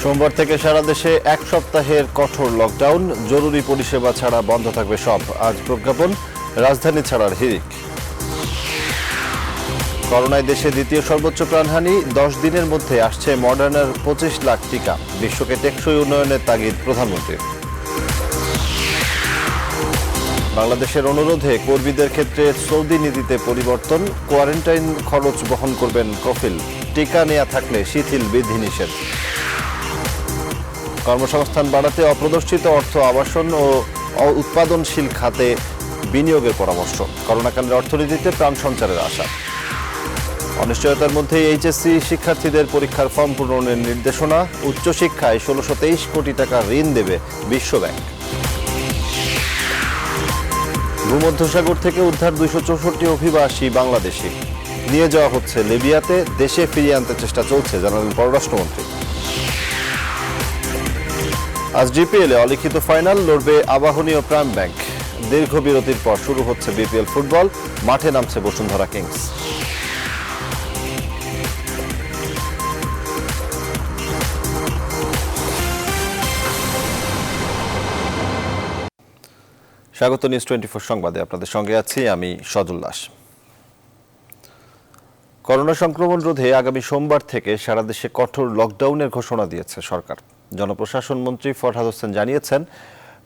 সোমবার থেকে সারা দেশে এক সপ্তাহের কঠোর লকডাউন, জরুরি পরিষেবা ছাড়া বন্ধ থাকবে সব। আজ প্রজ্ঞাপন, রাজধানী ছাড়ার হিড়িক। করোনায় দেশে দ্বিতীয় সর্বোচ্চ প্রাণহানি, 10 দিনের মধ্যে আসছে মডার্নার 25 লাখ টিকা। বিশ্বকে টেকসই উন্নয়নের তাগিদ প্রধানমন্ত্রীর। বাংলাদেশের অনুরোধে কর্মীদের ক্ষেত্রে সৌদি নীতিতে পরিবর্তন, কোয়ারেন্টাইন খরচ বহন করবেন কফিল। টিকা নেওয়া থাকলে শিথিল বিধিনিষেধ। কর্মসংস্থান বাড়াতে অপ্রদর্শিত অর্থ আবাসন ও উৎপাদনশীল খাতে বিনিয়োগের পরামর্শ। করোনাকালের অর্থনীতিতে প্রাণ সঞ্চারের আশা। অনিশ্চয়তার মধ্যে এইচএসসি শিক্ষার্থীদের পরীক্ষার ফর্ম পূরণের নির্দেশনা। উচ্চশিক্ষায় 1623 কোটি টাকা ঋণ দেবে বিশ্বব্যাংক। ভূমধ্যসাগর থেকে উদ্ধার 264 অভিবাসী বাংলাদেশি। নিয়ে যাওয়া হচ্ছে লিবিয়াতে, দেশে ফিরিয়ে আনতে চেষ্টা চলছে, জানালেন পররাষ্ট্রমন্ত্রী। আজ জিপিএলে অলিখিত ফাইনাল, লড়বে আবাহনী ও প্রাইম ব্যাংক। দীর্ঘ বিরতির পর শুরু হচ্ছে বিপিএল ফুটবল, মাঠে নামছে বসুন্ধরা কিংস। স্বাগত নিউজ 24 সংবাদে, আপনাদের সঙ্গে আছি আমি সজল দাস। করোনা সংক্রমণ রোধে আগামী সোমবার থেকে সারা দেশে কঠোর লকডাউনের ঘোষণা দিয়েছে সরকার। জনপ্রশাসন মন্ত্রী ফরহাদ হোসেন জানিয়েছেন,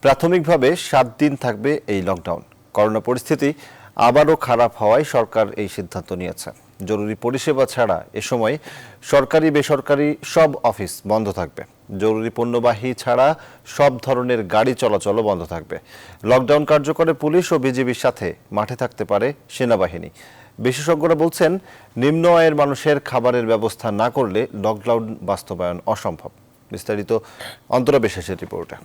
প্রাথমিকভাবে 7 দিন থাকবে এই লকডাউন। করোনা পরিস্থিতি আবারও খারাপ হওয়ায় সরকার এই সিদ্ধান্ত নিয়েছে। জরুরি পরিষেবা ছাড়া এ সময় সরকারি বেসরকারি সব অফিস বন্ধ থাকবে। জরুরি পণ্যবাহী ছাড়া সব ধরনের গাড়ি চলাচলও বন্ধ থাকবে। লকডাউন কার্যকরে পুলিশ ও বিজিবির সাথে মাঠে থাকতে পারে সেনাবাহিনী। বিশেষজ্ঞরা বলছেন, নিম্ন আয়ের মানুষের খাবারের ব্যবস্থা না করলে লকডাউন বাস্তবায়ন অসম্ভব। বিস্তারিত অন্তরা বিশ্বাসের রিপোর্টে।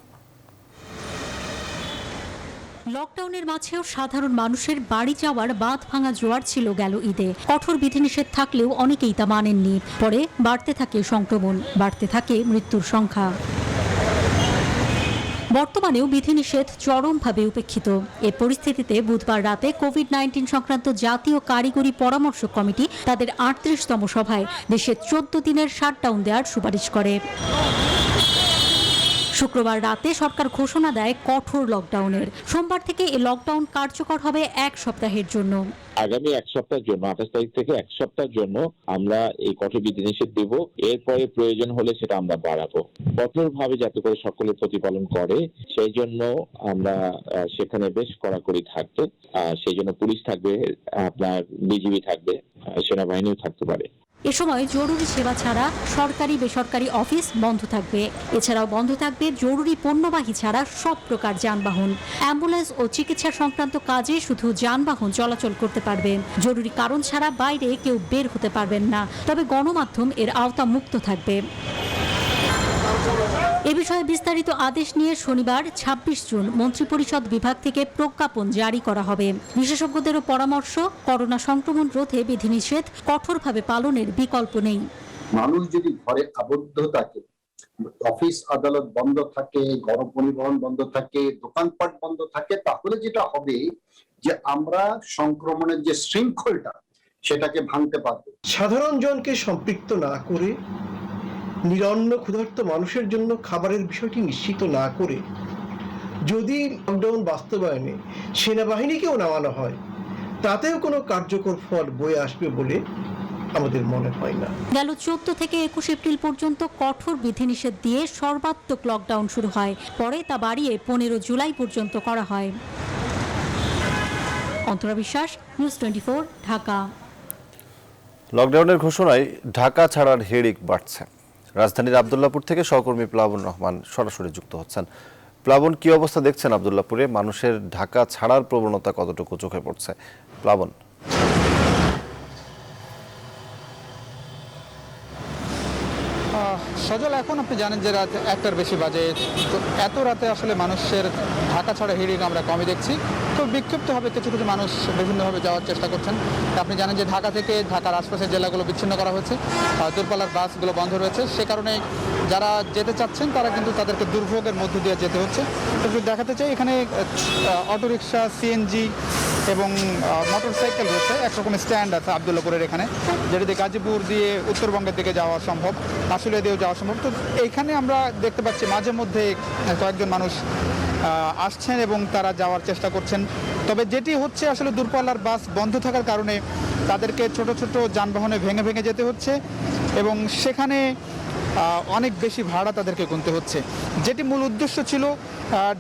লকডাউনের মাঝেও সাধারণ মানুষের বাড়ি যাওয়ার বাঁধ ভাঙা জোয়ার ছিল গেল ঈদে। কঠোর বিধিনিষেধ থাকলেও অনেকেই তা মানেননি। পরে বাড়তে থাকে সংক্রমণ, বাড়তে থাকে মৃত্যুর সংখ্যা। বর্তমানেও বিধিনিষেধ চরমভাবে উপেক্ষিত। এ পরিস্থিতিতে বুধবার রাতে কোভিড-19 সংক্রান্ত জাতীয় কারিগরি পরামর্শ কমিটি তাদের 38তম সভায় দেশে 14 দিনের শাটডাউন দেওয়ার সুপারিশ করে। শুক্রবার রাতে সরকার ঘোষণা দেয় কঠোর লকডাউনের। সোমবার থেকে এই লকডাউন কার্যকর হবে 1 সপ্তাহের জন্য। আগামী 1 সপ্তাহের জন্য 28 তারিখ থেকে 1 সপ্তাহের জন্য আমরা এই কঠোর বিধিনিষেধ দেব। এরপরে প্রয়োজন হলে সেটা আমরা বাড়াবো, কঠোরভাবে যাতে করে সকলে প্রতিপালন করে সেই জন্য আমরা সেখানে বেশ কড়াকড়ি থাকবে। সেই জন্য পুলিশ থাকবে, আপনার বিজিবি থাকবে, সেনাবাহিনীও থাকতে পারে। এ সময় জরুরি সেবা ছাড়া সরকারি বেসরকারি অফিস বন্ধ থাকবে। এছাড়াও বন্ধ থাকবে জরুরি পণ্যবাহী ছাড়া সব প্রকার যানবাহন। অ্যাম্বুলেন্স ও চিকিৎসা সংক্রান্ত কাজে শুধু যানবাহন চলাচল করতে পারবে। জরুরি কারণ ছাড়া বাইরে কেউ বের হতে পারবেন না, তবে গণমাধ্যম এর আওতা মুক্ত থাকবে। এ বিষয়ে বিস্তারিত আদেশ নিয়ে শনিবার 26 জুন মন্ত্রিপরিষদ বিভাগ থেকে প্রজ্ঞাপন জারি করা হবে। বিশেষজ্ঞদেরও পরামর্শ, করোনা সংক্রমণ রোধে বিধিনিষেধ কঠোরভাবে পালনের বিকল্প নেই। মানুষ যদি ঘরে আবদ্ধ থাকে, অফিস আদালত বন্ধ থাকে, গণপরিবহন বন্ধ থাকে, দোকানপাট বন্ধ থাকে, তাহলে যেটা হবে যে আমরা সংক্রমণের যে শৃঙ্খলটা সেটাকে ভাঙতে পারবো। সাধারণ জনকে সম্পৃক্ত না করে, নিরন্ন ক্ষুধার্ত মানুষের জন্য খাবারের বিষয়টি নিশ্চিত না করে যদি লকডাউন বাস্তবায়নে সেনাবাহিনীকেও নামানো হয়, তাতেও কোনো কার্যকর ফল বয়ে আসবে বলে আমাদের মনে হয় না। গেল 14 থেকে 21 এপ্রিল পর্যন্ত কঠোর বিধিনিষেধ দিয়ে সর্বাত্মক লকডাউন শুরু হয়। পরে তা বাড়িয়ে 15 জুলাই পর্যন্ত করা হয়। অন্তরা বিশ্বাস, নিউজ 24, ঢাকা। লকডাউনের ঘোষণায় ঢাকা ছাড়ার হিড়িক বাড়ছে। রাজধানীর আব্দুল্লাহপুর থেকে সহকর্মী প্লাবন রহমান সরাসরি যুক্ত হচ্ছেন। প্লাবন, কি অবস্থা দেখছেন আব্দুল্লাহপুরে? মানুষের ঢাকা ছাড়ার প্রবণতা কতটুকু চোখে পড়ছে? প্লাবন। সজল, এখন আপনি জানেন যে রাত 1টার বেশি বাজে। তো এত রাতে আসলে মানুষের ঢাকা ছাড়া হিড়িক আমরা কমই দেখছি। তো বিক্ষিপ্ত হবে কিছু কিছু মানুষ বিভিন্নভাবে যাওয়ার চেষ্টা করছেন। আপনি জানেন যে ঢাকা থেকে ঢাকার আশপাশের জেলাগুলো বিচ্ছিন্ন করা হয়েছে, দূরপাল্লার বাসগুলো বন্ধ রয়েছে। সে কারণে যারা যেতে চাচ্ছেন তারা কিন্তু তাদেরকে দুর্ভোগের মধ্য দিয়ে যেতে হচ্ছে। একটু দেখাতে চাই, এখানে অটোরিকশা, সিএনজি এবং মোটরসাইকেল রয়েছে। একরকম স্ট্যান্ড আছে আবদুল্লাপুরের এখানে, যেটা দিয়ে গাজীপুর দিয়ে উত্তরবঙ্গের দিকে যাওয়া সম্ভব, আশুলিয়া দিয়েও যাওয়া সম্ভব। তো এইখানে আমরা দেখতে পাচ্ছি মাঝে মধ্যে কয়েকজন মানুষ আসছেন এবং তারা যাওয়ার চেষ্টা করছেন। তবে যেটি হচ্ছে আসলে দূরপাল্লার বাস বন্ধ থাকার কারণে তাদেরকে ছোট ছোট যানবাহনে ভেঙে ভেঙে যেতে হচ্ছে এবং সেখানে অনেক বেশি ভাড়া তাদেরকে গুনতে হচ্ছে। যেটি মূল উদ্দেশ্য ছিল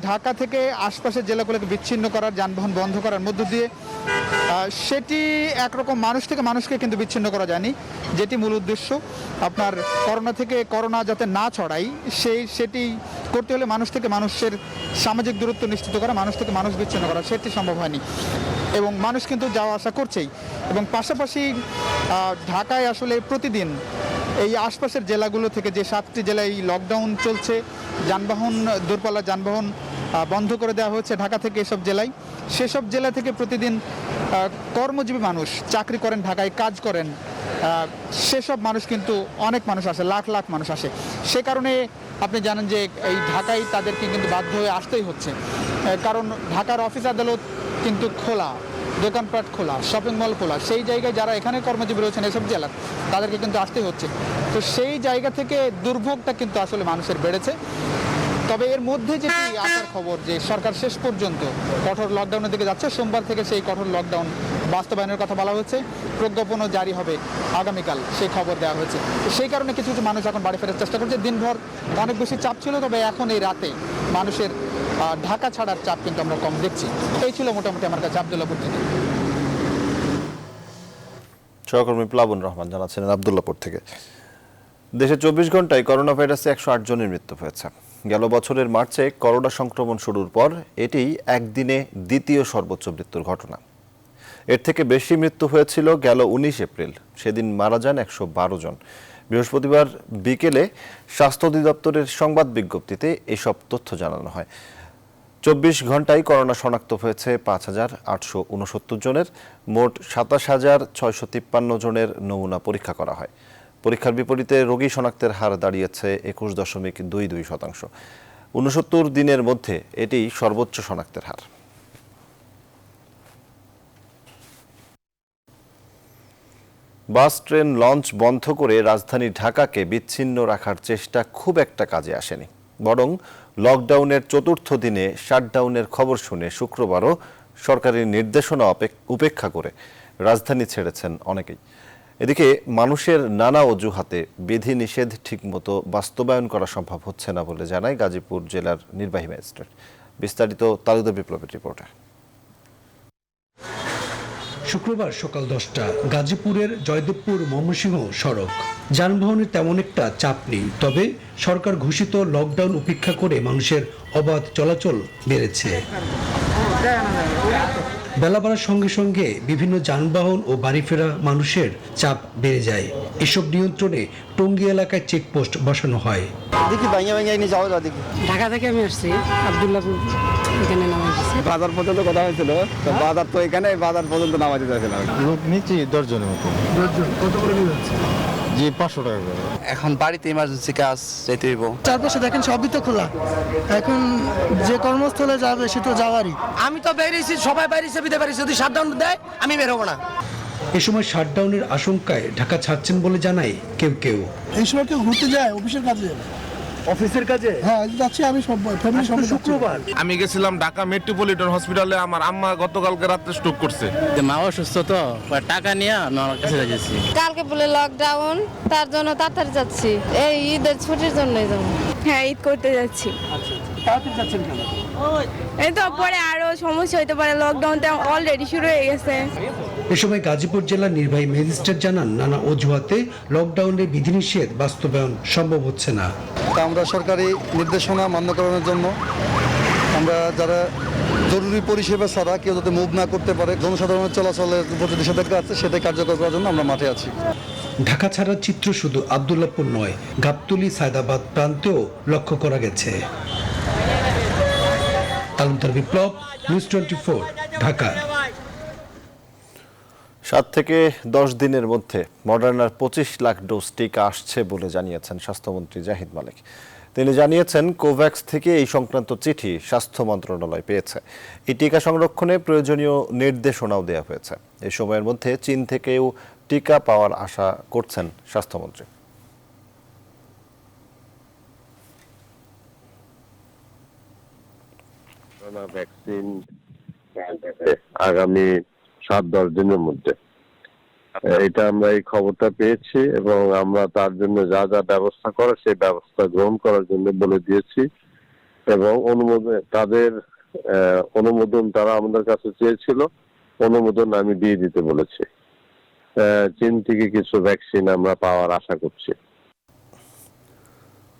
ঢাকা থেকে আশপাশের জেলাগুলোকে বিচ্ছিন্ন করার, যানবাহন বন্ধ করার মধ্য দিয়ে, সেটি একরকম মানুষ থেকে মানুষকে কিন্তু বিচ্ছিন্ন করা যায়নি। যেটি মূল উদ্দেশ্য আপনার করোনা যাতে না ছড়ায়, সেটি করতে হলে মানুষ থেকে মানুষের সামাজিক দূরত্ব নিশ্চিত করা, মানুষ থেকে মানুষ বিচ্ছিন্ন করা, সেটি সম্ভব হয়নি এবং মানুষ কিন্তু যাওয়া আসা করছেই। এবং পাশাপাশি ঢাকায় আসলে প্রতিদিন এই আশপাশের জেলাগুলো থেকে যে 7টি জেলায় লকডাউন চলছে, যানবাহন, দূরপাল্লার যানবাহন বন্ধ করে দেওয়া হয়েছে ঢাকা থেকে এসব জেলায়। সেসব জেলা থেকে প্রতিদিন কর্মজীবী মানুষ চাকরি করেন, ঢাকায় কাজ করেন, সেসব মানুষ কিন্তু অনেক মানুষ আসে, লাখ লাখ মানুষ আসে। সে কারণে আপনি জানেন যে এই ঢাকায় তাদেরকে কিন্তু বাধ্য হয়ে আসতেই হচ্ছে, কারণ ঢাকার অফিস আদালত কিন্তু খোলা, দোকানপাট খোলা, শপিং মল খোলা। সেই জায়গায় যারা এখানে কর্মজীবী রয়েছেন এসব জেলার, তাদেরকে কিন্তু আসতেই হচ্ছে। তো সেই জায়গা থেকে দুর্ভোগটা কিন্তু আসলে মানুষের বেড়েছে। তবে এর মধ্যে যেটি আসার খবর যে সরকার শেষ পর্যন্ত কঠোর লকডাউনের দিকে যাচ্ছে, সোমবার থেকে সেই কঠোর লকডাউন বাস্তবায়নের কথা বলা হয়েছে, প্রজ্ঞাপনও জারি হবে আগামীকাল, সেই খবর দেওয়া হয়েছে। সেই কারণে কিছু কিছু মানুষ এখন বাড়ি ফেরার চেষ্টা করছে। দিনভর অনেক বেশি চাপ ছিল, তবে এখন এই রাতে মানুষের ঢাকা ছাড়ার চাপ কিন্তু আমরা কম দেখছি। এই ছিল মোটামুটি আমার কাছে আবদুল্লাপুর থেকে। সহকর্মী প্লাবন রহমান জানাচ্ছেন আবদুল্লাপুর থেকে। দেশে 24 ঘন্টায় করোনা ভাইরাসে 108 জনের মৃত্যু হয়েছে। গেল বছরের মার্চে করোনা সংক্রমণ শুরুর পর এটি একদিনে দ্বিতীয় সর্বোচ্চ মৃত্যুর ঘটনা। এর থেকে বেশি মৃত্যু হয়েছিল গেল 19 এপ্রিল, সেদিন মারা যান 112 জন। বৃহস্পতিবার বিকেলে স্বাস্থ্য অধিদপ্তরের সংবাদ বিজ্ঞপ্তিতে এসব তথ্য জানানো হয়। 24 ঘন্টায় করোনা শনাক্ত হয়েছে 5,869 জনের, মোট 27,653 জনের নমুনা পরীক্ষা করা হয়। পরীক্ষার বিপরীতে রোগী শনাক্তের হার দাঁড়িয়েছে 21.22%। 69 দিনের মধ্যে এটি সর্বোচ্চ শনাক্তের হার। বাস, ট্রেন, লঞ্চ বন্ধ করে রাজধানী ঢাকাকে বিচ্ছিন্ন রাখার চেষ্টা খুব একটা কাজে আসেনি, বরং লকডাউনের 4র্থ দিনে শাটডাউনের খবর শুনে শুক্রবারও সরকারি নির্দেশনা উপেক্ষা করে রাজধানী ছেড়েছেন অনেকেই। এদিকে মানুষের নানা অজুহাতে বিধিনিষেধ ঠিকমতো বাস্তবায়ন করা সম্ভব হচ্ছে না বলে জানায় গাজীপুর জেলার নির্বাহী ম্যাজিস্ট্রেট। বিস্তারিত তালুকদার বিপ্লবের রিপোর্টে। শুক্রবার সকাল 10টা, গাজীপুরের জয়দেবপুর ময়মনসিংহ সড়ক। যানবাহনের তেমন একটা চাপ নেই, তবে সরকার ঘোষিত লকডাউন উপেক্ষা করে মানুষের অবাধ চলাচল বেড়েছে। বেলা বাড়ার সঙ্গে সঙ্গে বিভিন্ন যানবাহন ও বাড়ি ফেরা মানুষের চাপ বেড়ে যায়। এসব নিয়ন্ত্রণে টঙ্গী এলাকায় চেকপোস্ট বসানো হয়। দেখি নিয়ে যাওয়া যায়। দেখি ঢাকা থেকে আমি আসছি, আবদুল্লাপুর এখানে নামা গেছে। বাজার পর্যন্ত কথা হয়েছিল, তো বাজার তো এখানে, বাজার পর্যন্ত নামাতে চাইছিলাম। লোক নিচ্ছি 10 জনের মতো। 10 জন কত করে যাচ্ছে? জি 500 টাকা করে। এখন বাড়িতে ইমার্জেন্সি কাজ যেতে হইব। চারপাশে দেখেন সবই তো খোলা, এখন যে কর্মস্থলে যাবে সে তো যাওয়ারই। আমি তো বেরিয়েছি, সবাই বেরিয়েছে, বিদে বেরিয়েছে, যদি শাটডাউন দেয় আমি বের হবো না। এ সময় শাটডাউনের আশঙ্কায় ঢাকা ছাড়ছেন বলে জানায় কেউ কেউ। এই সময় কেউ ঘুরতে যায়, অফিসের কাজে যাবে। অফিসের কাজে? হ্যাঁ, যাচ্ছি আমি, সব ফ্যামিলি সব। শুক্রবার আমি গেছিলাম ঢাকা মেট্রোপলিটন হসপিটালে, আমার আম্মা গতকালকে রাতে স্ট্রোক করছে। মা অসুস্থ তো, টাকা নিয়ে আমার কাছে যাচ্ছি। কালকে বলে লকডাউন, তার জন্য তাড়াতাড়ি যাচ্ছি, এই ঈদের ছুটির জন্যই যাবো। হ্যাঁ, ঈদ করতে যাচ্ছি। তাড়াতাড়ি যাচ্ছেন কেন? এই তো পরে আরো সমস্যা হতে পারে, লকডাউনটা অলরেডি শুরু হয়ে গেছে। এ সময় গাজীপুর জেলার নির্বাহী ম্যাজিস্ট্রেট জানান, নানা অজুহাতে লকডাউনের বিধিনিষেধ বাস্তবায়ন সম্ভব হচ্ছে না। আমরা সরকারি নির্দেশনা মান্য করানোর জন্য আমরা যারা জরুরি পরিষেবা ছাড়া কেউ যাতে মুভ না করতে পারে, জনসাধারণের চলাচলের উপর যে নিষেধাজ্ঞা আছে সেটাই কার্যকর করার জন্য আমরা মাঠে আছি। ঢাকা ছাড়ার চিত্র শুধু আবদুল্লাপুর নয়, গাবতলী, সায়দাবাদ প্রান্তেও লক্ষ্য করা গেছে। তালুকদার বিপ্লব, নিউজ 24। ঢাকা। 7 থেকে 10 দিনের মধ্যে মডার্নার 25 লাখ ডোজ টিকা আসছে বলে জানিয়েছেন স্বাস্থ্যমন্ত্রী জাহিদ মালিক। তিনি জানিয়েছেন, কোভ্যাক্স থেকে এই সংক্রান্ত চিঠি স্বাস্থ্য মন্ত্রণালয় পেয়েছে। এই টিকা সংরক্ষণে প্রয়োজনীয় নির্দেশনাও দেওয়া হয়েছে। এই সময়ের মধ্যে চীন থেকেও টিকা পাওয়ার আশা করছেন স্বাস্থ্যমন্ত্রী। ভ্যাকসিন আগামী 7-10 দিনের মধ্যে, এটা আমরা এই খবরটা পেয়েছি এবং আমরা তার জন্য যা যা ব্যবস্থা করে সেই ব্যবস্থা গ্রহণ করার জন্য বলে দিয়েছি এবং তাদের অনুমোদন তারা আমাদের কাছে চেয়েছিল, অনুমোদন আমি দিয়ে দিতে বলেছি। চীন থেকে কিছু ভ্যাকসিন আমরা পাওয়ার আশা করছি।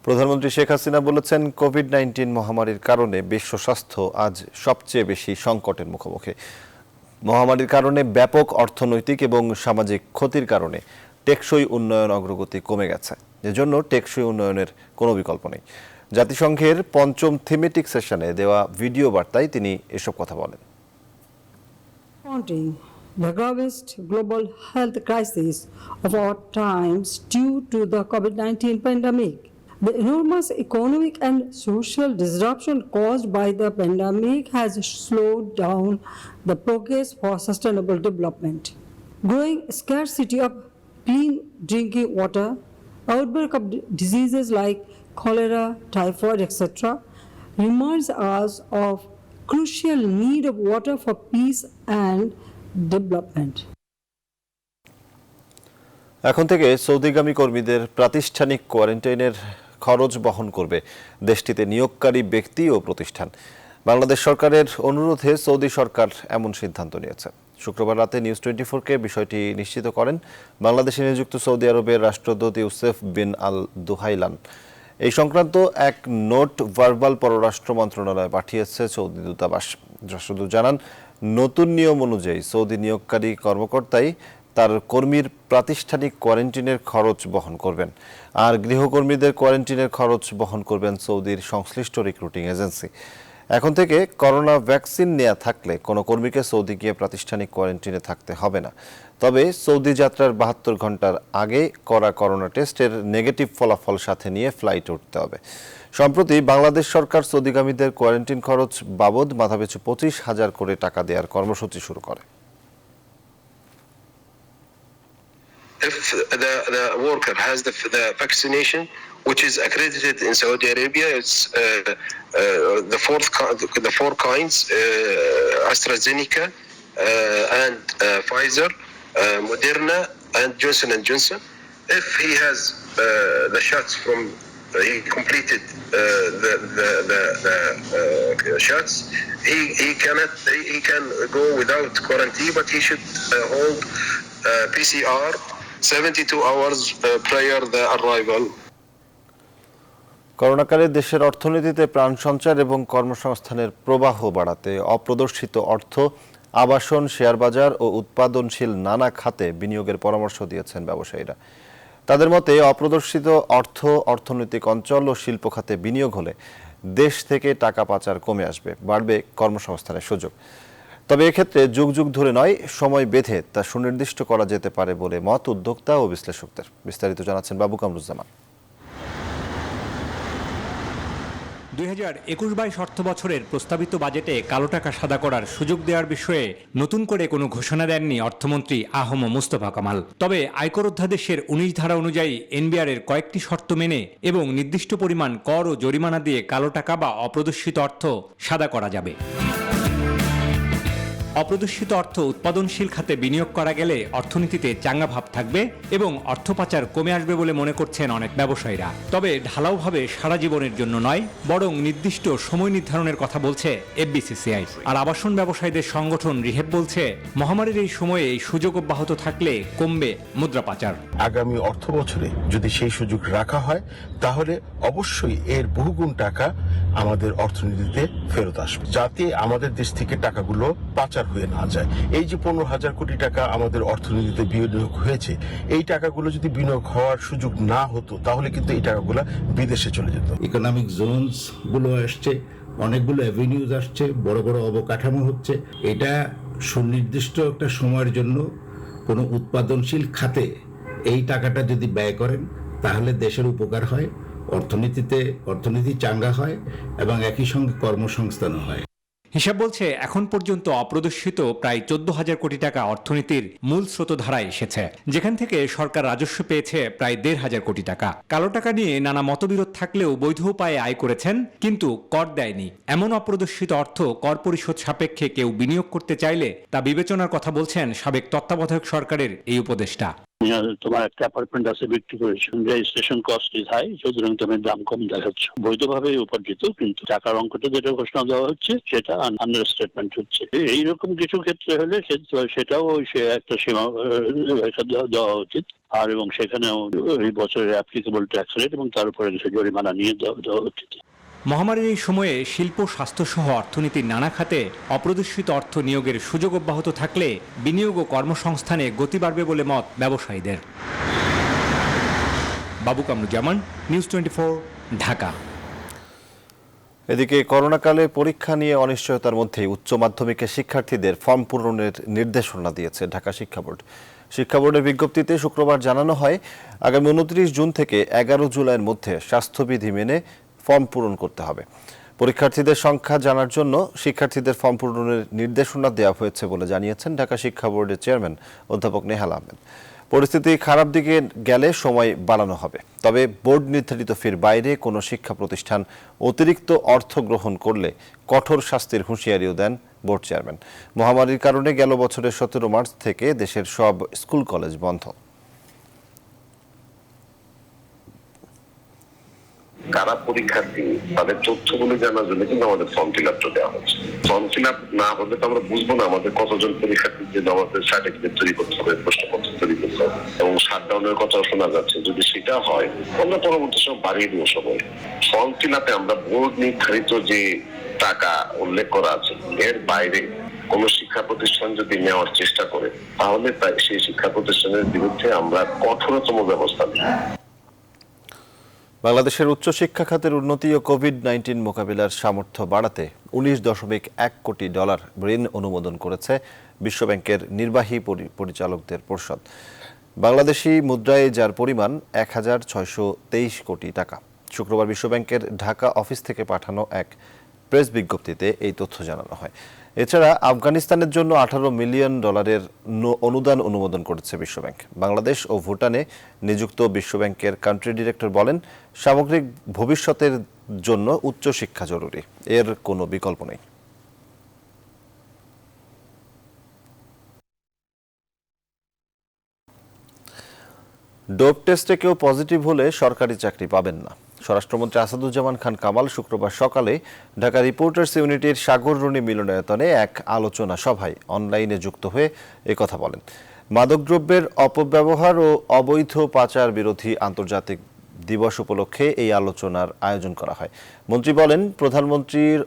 প্রধানমন্ত্রী শেখ হাসিনা বলেছেন, কোভিড-19 মহামারীর কারণে বিশ্ব স্বাস্থ্য আজ সবচেয়ে বেশি সংকটের মুখোমুখি। মহামারীর কারণে ব্যাপক অর্থনৈতিক এবং সামাজিক ক্ষতির কারণে টেকসই উন্নয়ন অগ্রগতি কমে গেছে। এজন্য টেকসই উন্নয়নের কোনো বিকল্প নেই। জাতিসংঘের 5ম থিমেটিক সেশনে দেওয়া ভিডিও বার্তায় তিনি এসব কথা বলেন। The gravest global health crisis of our times due to the COVID-19 pandemic. The enormous economic and social disruption caused by the pandemic has slowed down the progress for sustainable development. Growing scarcity of clean drinking water, outbreak of diseases like cholera, typhoid, etc., reminds us of crucial need of water for peace and development. এখন থেকে সৌদিগামী কর্মীদের প্রাতিষ্ঠানিক কোয়ারেন্টাইনের খরচ বহন করবে দেশটিতে নিয়োগকারী ব্যক্তি ও প্রতিষ্ঠান। বাংলাদেশ সরকারের অনুরোধে সৌদি সরকার এমন সিদ্ধান্ত নিয়েছে। শুক্রবার রাতে নিউজ 24-কে বিষয়টি নিশ্চিত করেন বাংলাদেশে নিযুক্ত সৌদি আরবের রাষ্ট্রদূত ইউসেফ বিন আল দুহাইলান। এই সংক্রান্ত এক নোট ভার্বাল পররাষ্ট্র মন্ত্রণালয়ে পাঠিয়েছে সৌদি দূতাবাস। রাষ্ট্রদূত জানান, নতুন নিয়ম অনুযায়ী সৌদি নিয়োগকারী কর্মকর্তাই তার কর্মীর প্রাতিষ্ঠানিক কোয়ারেন্টিনের খরচ বহন করবেন, আর গৃহকর্মীদের কোয়ারেন্টিনের খরচ বহন করবেন সৌদির সংশ্লিষ্ট রিক্রুটিং এজেন্সি। এখন থেকে করোনা ভ্যাকসিন নেওয়া থাকলে কোনো কর্মীকে সৌদি গিয়ে প্রাতিষ্ঠানিক কোয়ারেন্টিনে থাকতে হবে না। তবে সৌদি যাত্রার 72 ঘন্টার আগে করা করোনা টেস্টের নেগেটিভ ফলাফল সাথে নিয়ে ফ্লাইটে উঠতে হবে। সম্প্রতি বাংলাদেশ সরকার সৌদিগামীদের কোয়ারেন্টিন খরচ বাবদ মাথাপিছু 25,000 করে টাকা দেওয়ার কর্মসূচি শুরু করে। If the worker has the vaccination which is accredited in Saudi Arabia, it's the four kinds, AstraZeneca and Pfizer, Moderna and Johnson & Johnson. If he has the shots from he completed the shots, he can go without quarantine, but he should hold PCR 72 hours prior the arrival. করোনাকালে দেশের অর্থনীতিতে প্রাণ সঞ্চার এবং কর্মসংস্থানের প্রবাহ বাড়াতে অপ্রদর্শিত অর্থ, আবাসন, শেয়ার বাজার ও উৎপাদনশীল নানা খাতে বিনিয়োগের পরামর্শ দিয়েছেন ব্যবসায়ীরা। তাদের মতে, অপ্রদর্শিত অর্থ অর্থনৈতিক অঞ্চল ও শিল্প খাতে বিনিয়োগ হলে দেশ থেকে টাকা পাচার কমে আসবে, বাড়বে কর্মসংস্থানের সুযোগ। তবে এক্ষেত্রে যুগ যুগ ধরে নয়, সময় বেঁধে তা সুনির্দিষ্ট করা যেতে পারে বলে মত উদ্যোক্তা ও বিশ্লেষকদের। বিস্তারিত জানাচ্ছেন বাবু কামরুজ্জামান। 2021-22 অর্থ বছরের প্রস্তাবিত বাজেটে কালো টাকা সাদা করার সুযোগ দেওয়ার বিষয়ে নতুন করে কোনো ঘোষণা দেননি অর্থমন্ত্রী আহম মুস্তফা কামাল। তবে আয়কর অধ্যাদেশের 19 ধারা অনুযায়ী এনবিআরের কয়েকটি শর্ত মেনে এবং নির্দিষ্ট পরিমাণ কর ও জরিমানা দিয়ে কালো টাকা বা অপ্রদর্শিত অর্থ সাদা করা যাবে। অপ্রদর্শিত অর্থ উৎপাদনশীল খাতে বিনিয়োগ করা গেলে অর্থনীতিতে চাঙ্গা ভাব থাকবে এবং অর্থ পাচার কমে আসবে বলে মনে করছেন অনেক ব্যবসায়ীরা। তবে ঢালাওভাবে সারা জীবনের জন্য নয়, বরং নির্দিষ্ট সময় নির্ধারণের কথা বলছে এফবিসিসিআই। আর আবাসন ব্যবসায়ীদের সংগঠন রিহেব বলছে, মহামারীর এই সময়ে এই সুযোগ অব্যাহত থাকলে কমবে মুদ্রা পাচার। আগামী অর্থ বছরে যদি সেই সুযোগ রাখা হয়, তাহলে অবশ্যই এর বহুগুণ টাকা আমাদের অর্থনীতিতে ফেরত আসবে, যাতে আমাদের দেশ থেকে টাকাগুলো পাচার হয়ে না যায়। এই যে 15,000 কোটি টাকা আমাদের অর্থনীতিতে বিনিয়োগ হয়েছে, এই টাকাগুলো যদি বিনিয়োগ হওয়ার সুযোগ না হতো, তাহলে কিন্তু এই টাকাগুলো বিদেশে চলে যেত। ইকোনমিক জোনস গুলো আসছে, অনেকগুলো অ্যাভিনিউজ আসছে, বড় বড় অবকাঠামো হচ্ছে। এটা সুনির্দিষ্ট একটা সময়ের জন্য কোনো উৎপাদনশীল খাতে এই টাকাটা যদি ব্যয় করেন তাহলে দেশের উপকার হয়, অর্থনীতি চাঙ্গা হয় এবং একই সঙ্গে কর্মসংস্থানও হয়। হিসাব বলছে এখন পর্যন্ত অপ্রদর্শিত প্রায় 14,000 কোটি টাকা অর্থনীতির মূল স্রোতধারায় এসেছে, যেখান থেকে সরকার রাজস্ব পেয়েছে প্রায় 1,500 কোটি টাকা। কালো টাকা নিয়ে নানা মতবিরোধ থাকলেও বৈধ উপায়ে আয় করেছেন, কিন্তু কর দেয়নি। এমন অপ্রদর্শিত অর্থ কর পরিশোধ সাপেক্ষে কেউ বিনিয়োগ করতে চাইলে তা বিবেচনার কথা বলছেন সাবেক তত্ত্বাবধায়ক সরকারের এই উপদেষ্টা। তোমার একটা অ্যাপার্টমেন্ট আছে বিক্রি করেছো, রেজিস্ট্রেশন কস্ট ইজ হাই, সুতরাং তোমার দাম কম দেখাচ্ছে। বৈধভাবে উপার্জিত, কিন্তু টাকার অঙ্কটা যেটা ঘোষণা দেওয়া হচ্ছে সেটা আন্ডার স্টেটমেন্ট হচ্ছে। এইরকম কিছু ক্ষেত্রে হলে সেটাও সে একটা সীমা দেওয়া উচিত। আর এবং সেখানেও এই বছরের অ্যাপ্লিকেবল ট্যাক্স রেট এবং তার উপরে জরিমানা নিয়ে দেওয়া উচিত। মহামারীর এই সময়ে শিল্প, স্বাস্থ্যসহ অর্থনীতির নানা খাতে অপ্রদর্শিত অর্থ নিয়োগের সুযোগ অব্যাহত থাকলে বিনিয়োগ ও কর্মসংস্থানে গতি বাড়বে বলে মত ব্যবসায়ীদের। বাবু কামরুজ্জামান, নিউজ 24, ঢাকা। এদিকে করোনাকালে পরীক্ষা নিয়ে অনিশ্চয়তার মধ্যেই উচ্চ মাধ্যমিকের শিক্ষার্থীদের ফর্ম পূরণের নির্দেশনা দিয়েছে ঢাকা শিক্ষা বোর্ড। শিক্ষা বোর্ডের বিজ্ঞপ্তিতে শুক্রবার জানানো হয়, আগামী 29 জুন থেকে 11 জুলাইয়ের মধ্যে স্বাস্থ্যবিধি মেনে ফর্ম পূরণ করতে হবে। পরীক্ষার্থীদের সংখ্যা জানার জন্য শিক্ষার্থীদের ফর্ম পূরণের নির্দেশনা দেওয়া হয়েছে বলে জানিয়েছেন ঢাকা শিক্ষা বোর্ডের চেয়ারম্যান অধ্যাপক নেহাল আহমেদ। পরিস্থিতি খারাপ দিকে গেলে সময় বাড়ানো হবে, তবে বোর্ড নির্ধারিত ফির বাইরে কোনো শিক্ষা প্রতিষ্ঠান অতিরিক্ত অর্থ গ্রহণ করলে কঠোর শাস্তির হুঁশিয়ারিও দেন বোর্ড চেয়ারম্যান। মহামারীর কারণে গেল বছরের 17 মার্চ থেকে দেশের সব স্কুল কলেজ বন্ধ। কারা পরীক্ষার্থী তাদের তথ্যগুলো জানার জন্য কিন্তু আমাদের ফর্ম ফিল আপটা দেওয়া হচ্ছে। ফর্ম ফিল আপ না হলে তো আমরা বুঝবো না আমাদের কতজন পরীক্ষার্থীর জন্য আমাদের সার্টিফিকেট তৈরি করতে হবে, প্রশ্নপত্র তৈরি করতে হবে, এবং শাটডাউনের কথাও শোনা যাচ্ছে। যদি সেটা হয় আমরা পরবর্তী সময় বাড়িয়ে দেবো সময়। ফর্ম ফিল আপে আমরা বোর্ড নির্ধারিত যে টাকা উল্লেখ করা আছে এর বাইরে কোন শিক্ষা প্রতিষ্ঠান যদি নেওয়ার চেষ্টা করে তাহলে সেই শিক্ষা প্রতিষ্ঠানের বিরুদ্ধে আমরা কঠোরতম ব্যবস্থা নেব। বাংলাদেশের উচ্চশিক্ষা খাতের উন্নতি ও কোভিড-19 মোকাবিলার সামর্থ্য বাড়াতে $19.1 কোটি ঋণ অনুমোদন করেছে বিশ্বব্যাংকের নির্বাহী পরিচালকদের পরিষদ। বাংলাদেশি মুদ্রায় যার পরিমাণ 1,623 কোটি টাকা। শুক্রবার বিশ্বব্যাংকের ঢাকা অফিস থেকে পাঠানো এক প্রেস বিজ্ঞপ্তিতে এই তথ্য জানানো হয়। এছাড়া আফগানিস্তানের জন্য $18 মিলিয়ন অনুদান অনুমোদন করেছে বিশ্বব্যাংক। বাংলাদেশ ও ভুটানে নিযুক্ত বিশ্বব্যাংকের কান্ট্রি ডিরেক্টর বলেন, সামগ্রিক ভবিষ্যতের জন্য উচ্চশিক্ষা জরুরি, এর কোনো বিকল্প নেই। ডোপ টেস্টে কেউ পজিটিভ হলে সরকারি চাকরি পাবেন না। স্বরাষ্ট্রমন্ত্রী আসাদুজ্জামান খান কামাল শুক্রবার সকালে ঢাকা রিপোর্টার্স ইউনিটির সাগররুনি মিলনায়তনে এক আলোচনা সভায় অনলাইনে যুক্ত হয়ে একথা বলেন। মাদকদ্রব্যের অপব্যবহার ও অবৈধ পাচার বিরোধী আন্তর্জাতিক দিবস উপলক্ষে এই আলোচনার আয়োজন করা হয়। মন্ত্রী বলেন, প্রধানমন্ত্রীর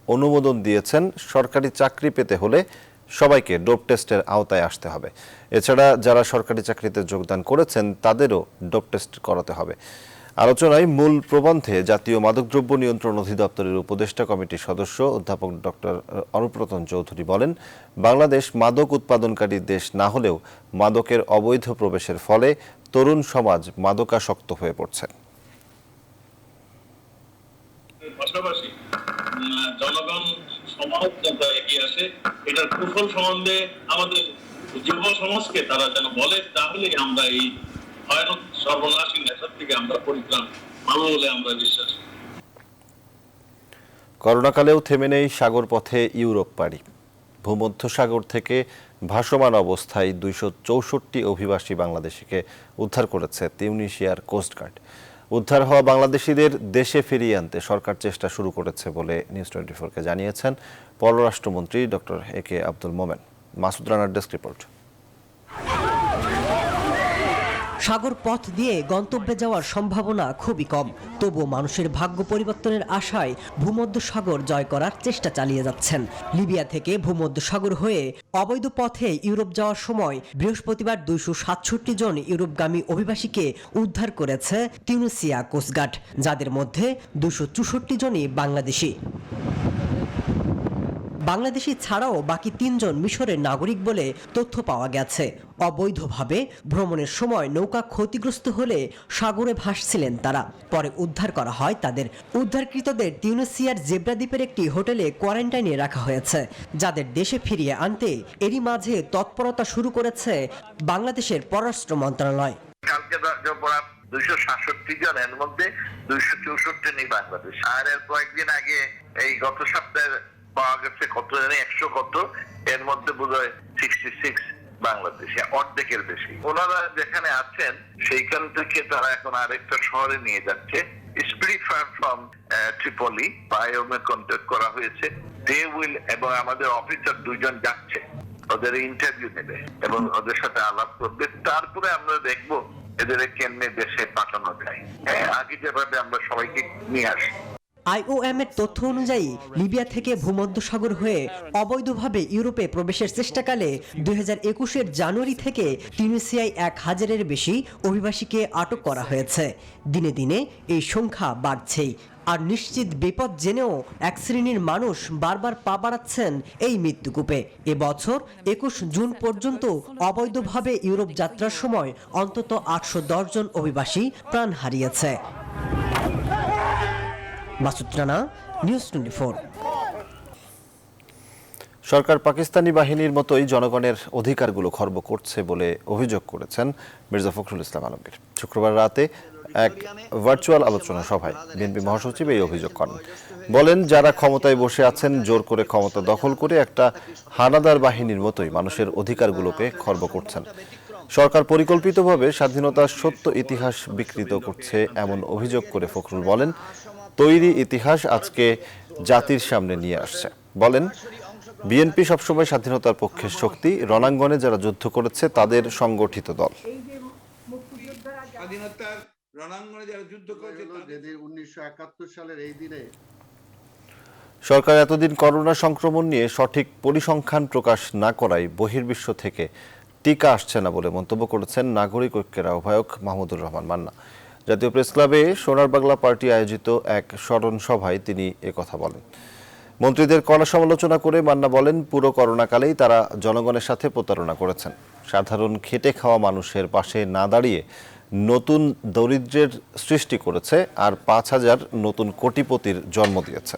অনুমোদন দিয়েছেন, সরকারি চাকরি পেতে হলে সবাইকে ডোপ টেস্টের আওতায় আসতে হবে। এছাড়া যারা সরকারি চাকরিতে যোগদান করেছেন তাদেরও ডোপ টেস্ট করাতে হবে। আলোচনায় মূল প্রবন্ধে জাতীয় মাদকদ্রব্য নিয়ন্ত্রণ অধিদপ্তরের উপদেষ্টা কমিটির সদস্য অধ্যাপক ডক্টর অনুব্রতন চৌধুরী বলেন, বাংলাদেশ মাদক উৎপাদনকারী দেশ না হলেও মাদকের অবৈধ প্রবেশের ফলে তরুণ সমাজ মাদকাসক্ত হয়ে পড়ছে। পাশাপাশি জনগণ সমাজ যাতে এগিয়ে আসে, এটার কুফল সম্বন্ধে আমাদের যুব সমাজকে তারা যেন বলে, তাহলে আমরা এই ভয়ানক সর্বনাশী নেশার থেকে আমরা পরিত্রাণ পাবো বলে আমরা বিশ্বাস। করোনাকালেও থেমে নেই সাগর পথে ইউরোপ পাড়ি। ভূমধ্যসাগর থেকে ভাসমান অবস্থায় 264 অভিবাসী বাংলাদেশিকে উদ্ধার করেছে তিউনিসিয়ার কোস্টগার্ড। উদ্ধার হওয়া বাংলাদেশিদের দেশে ফিরিয়ে আনতে সরকার চেষ্টা শুরু করেছে বলে নিউজ 24-কে জানিয়েছেন পররাষ্ট্রমন্ত্রী ডক্টর একে আব্দুল মোমেন। মাসুদ রানার ডেস্ক রিপোর্ট। সাগর পথ দিয়ে গন্তব্যে যাওয়ার সম্ভাবনা খুবই কম, তবুও মানুষের ভাগ্য পরিবর্তনের আশায় ভূমধ্যসাগর জয় করার চেষ্টা চালিয়ে যাচ্ছেন। লিবিয়া থেকে ভূমধ্যসাগর হয়ে অবৈধ পথে ইউরোপ যাওয়ার সময় বৃহস্পতিবার 267 জন ইউরোপগামী অভিবাসীকে উদ্ধার করেছে তিউনিসিয়া কোস্টগার্ড, যাদের মধ্যে 264 জনই বাংলাদেশি। বাংলাদেশি ছাড়াও বাকি 3 জন মিশরের নাগরিক বলে তথ্য পাওয়া গেছে। অবৈধভাবে ভ্রমণের সময় নৌকা ক্ষতিগ্রস্ত হলে সাগরে ভাসছিলেন তারা। পরে উদ্ধার করা হয় তাদের। উদ্ধারকৃতদের তিউনিসিয়ার জেব্রা দ্বীপের একটি হোটেলে কোয়ারেন্টাইনে রাখা হয়েছে। যাদের দেশে ফিরিয়ে আনতে এরই মাঝে তৎপরতা শুরু করেছে বাংলাদেশের পররাষ্ট্র মন্ত্রণালয়। কালকে 267 জন, এর মধ্যে 264 নেই বাংলাদেশ। আর এর কয়েকদিন আগে এই গত সপ্তাহে পাওয়া গেছে কত জানি 100 কত, এর মধ্যে বোধহয় 66 বাংলাদেশে, অর্ধেকের বেশি। ওনারা যেখানে আছেন সেইখান থেকে তারা এখন আরেকটা শহরে নিয়ে যাচ্ছে, স্পিরিট ফার্ম ফ্রম ট্রিপলি। বায়োমে কন্ট্যাক্ট করা হয়েছে, দে উইল, এবং আমাদের অফিসার 2 জন যাচ্ছে, ওদের ইন্টারভিউ নেবে এবং ওদের সাথে আলাপ করবে। তারপরে আমরা দেখবো এদের কেমনে দেশে পাঠানো যায়। আগে যেভাবে আমরা সবাইকে নিয়ে আসি। IOM এর তথ্য অনুযায়ী লিবিয়া থেকে ভূমধ্যসাগর হয়ে অবৈধভাবে ইউরোপে প্রবেশের চেষ্টাকালে 2021 জানুয়ারি থেকে তিউনিসিয়ায় 1000-এর বেশি অভিবাসীকে আটক করা হয়েছে। দিনে দিনে এই সংখ্যা বাড়ছেই। আর নিশ্চিত বিপদ জেনেও এক শ্রেণীর মানুষ বারবার পা বাড়াচ্ছেন এই মৃত্যুকূপে। এবছর 21 জুন পর্যন্ত অবৈধভাবে ইউরোপ যাত্রার সময় অন্তত 810 জন অভিবাসী প্রাণ হারিয়েছে। মাসুদ রানা, নিউজ 24। সরকার পাকিস্তানি বাহিনীর মতোই জনগণের অধিকারগুলো খর্ব করছে বলে অভিযোগ করেছেন মির্জা ফখরুল ইসলাম আলমগীর। শুক্রবার রাতে এক ভার্চুয়াল আলোচনা সভায় বিএনপি মহাসচিব এই অভিযোগ করেন। বলেন, যারা ক্ষমতায় বসে আছেন জোর করে ক্ষমতা দখল করে একটা হানাদার বাহিনীর মতোই মানুষের অধিকারগুলোকে খর্ব করছেন। সরকার পরিকল্পিতভাবে স্বাধীনতার সত্য ইতিহাস বিকৃত করছে এমন অভিযোগ করে ফখরুল বলেন, তৈরি ইতিহাস আজকে জাতির সামনে নিয়ে আসছে। বলেন, বিএনপি সবসময় স্বাধীনতার পক্ষের শক্তি, রণাঙ্গনে যারা যুদ্ধ করেছে তাদের সংগঠিত দল। সরকার এতদিন করোনা সংক্রমণ নিয়ে সঠিক পরিসংখ্যান প্রকাশ না করায় বহির্বিশ্ব থেকে টিকা আসছে না বলে মন্তব্য করেছেন নাগরিক ঐক্যের আহ্বায়ক মাহমুদুর রহমান মান্না। জাতীয় প্রেস ক্লাবে সোনার বাংলা পার্টি আয়োজিত এক স্মরণ সভায় তিনি একথা বলেন। মন্ত্রীদের কড়া সমালোচনা করে মান্না বলেন, পুরো করোনাকালেই তারা জনগণের সাথে প্রতারণা করেছেন। সাধারণ খেটে খাওয়া মানুষের পাশে না দাঁড়িয়ে নতুন দরিদ্রের সৃষ্টি করেছে আর 5000 নতুন কোটিপতির জন্ম দিয়েছে।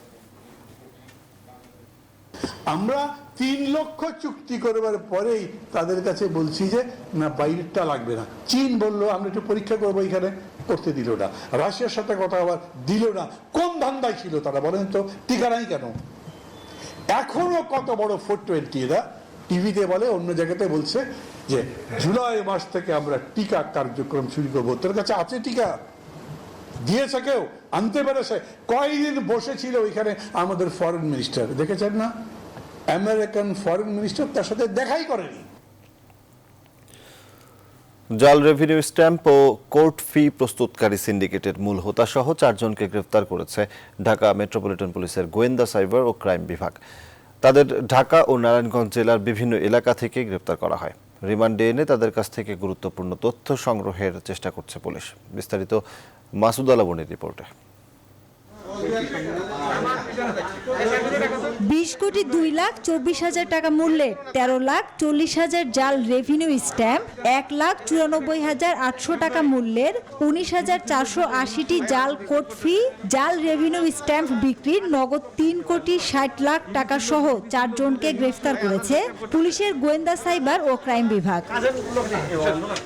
আমরা 3 লক্ষ চুক্তি করবার পরেই তাদের কাছে বলছি যে না, বাইরেরটা লাগবে না। চীন বললো আমরা একটু পরীক্ষা করবো, এখানে করতে দিল না। রাশিয়ার সাথে কথা আবার দিল না। কোন ধান্দায় ছিল তারা বলেন তো? টিকা নাই কেন? এখনো কত বড় 420 এরা টিভিতে বলে, অন্য জায়গাতে বলছে যে জুলাই মাস থেকে আমরা টিকা কার্যক্রম শুরু করবো। তোর কাছে আছে টিকা? দিয়েছে কেউ? আনতে পেরেছে? কয়দিন বসেছিল ওইখানে আমাদের ফরেন মিনিস্টার, দেখেছেন না? আমেরিকান ফরেন মিনিস্টার তার সাথে দেখাই করেনি। জাল রেভিনিউ স্ট্যাম্প ও কোর্ট ফি প্রস্তুতকারী সিন্ডিকেটের মূল হোতা সহ 4 জনকে গ্রেফতার করেছে ঢাকা মেট্রোপলিটন পুলিশের গোয়েন্দা, সাইবার ও ক্রাইম বিভাগ। তাদের ঢাকা ও নারায়ণগঞ্জ জেলার বিভিন্ন এলাকা থেকে গ্রেফতার করা হয়। রিমান্ডে এনে তাদের কাছ থেকে গুরুত্বপূর্ণ তথ্য সংগ্রহের চেষ্টা করছে পুলিশ। বিস্তারিত মাসুদ আলাবনের রিপোর্টে। 20,02,24,000 টাকা মূল্যের 13,40,000 জাল রেভিনিউ স্ট্যাম্প, 1,94,800 টাকা মূল্যের 19,480টি জাল কোর্ট ফি, জাল রেভিনিউ স্ট্যাম্প বিক্রির নগদ 3,60,00,000 টাকা সহ 4 জনকে গ্রেফতার করেছে পুলিশের গোয়েন্দা, সাইবার ও ক্রাইম বিভাগ।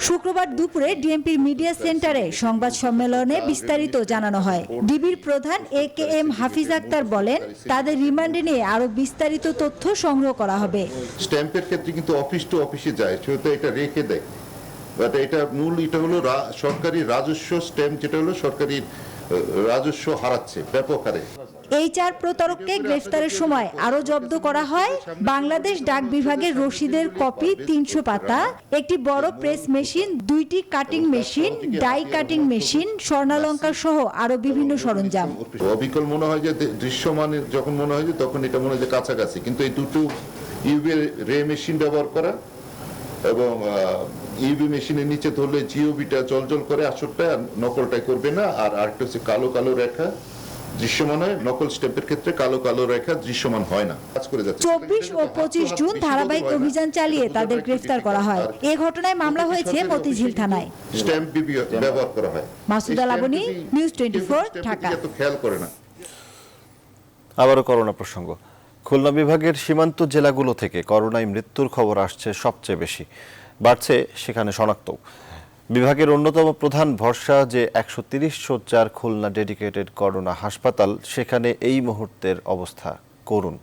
শুক্রবার দুপুরে ডিএমপির মিডিয়া সেন্টারে সংবাদ সম্মেলনে বিস্তারিত জানানো হয়। ডিবির প্রধান AKM হাফিজ আক্তার বলেন, তাদের রিমান্ডে নিয়ে আরো বিস্তারিত তথ্য সংগ্রহ করা হবে। স্ট্যাম্পের ক্ষেত্রে কিন্তু অফিস টু অফিসে যায়, সেটা এটা রেখে দেয়। বাট এটা মূল এটা হলো সরকারি রাজস্ব স্ট্যাম্প, যেটা হলো সরকারি রাজস্ব হারাচ্ছে ব্যাপক হারে। এই 4 প্রতারককে গ্রেফতারের সময় আরো জব্দ করা হয় বাংলাদেশ ডাক বিভাগের রসিদের কপি 300 পাতা, একটি বড় প্রেস মেশিন, 2টি cutting machine, die cutting machine, স্বর্ণালঙ্কার সহ আরো বিভিন্ন সরঞ্জাম। অবিকল মনে হয় যে দৃশ্যমানের যখন মনে হয় যে তখন এটা মনে হয় যে কাছাকাছি, কিন্তু এই দুটো ইউভি রে মেশিন ব্যবহার করা এবং ইউভি মেশিনের নিচে ধরলে জিওবিটা জলজল করে, আসরটা নকলটাই করবে না। আর আরেকটা হচ্ছে কালো কালো রেখা দৃশ্যমান হয়, নকল স্ট্যাম্পের ক্ষেত্রে কালো কালো রেখা দৃশ্যমান হয় না। কাজ করে যাচ্ছে। 24 ও 25 জুন ধারাবাহিক অভিযান চালিয়ে তাদের গ্রেফতার করা হয়। এ ঘটনায় মামলা হয়েছে মতিঝিল থানায়। স্ট্যাম্প ব্যবহার করা হয়। মাসুদা লাবনী, নিউজ 24, ঢাকা। এত খেয়াল করে না। আবারও করোনা প্রসঙ্গ। খুলনা বিভাগের সীমান্ত জেলাগুলো থেকে করোনায় মৃত্যুর খবর আসছে সবচেয়ে বেশি, বাড়ছে সেখানে শনাক্ত। বিভাগের অন্যতম প্রধান ভরসা যে 130 শয্যার খুলনা ডেডিকেটেড করোনা হাসপাতাল, সেখানে এই মুহূর্তের অবস্থা করুণ।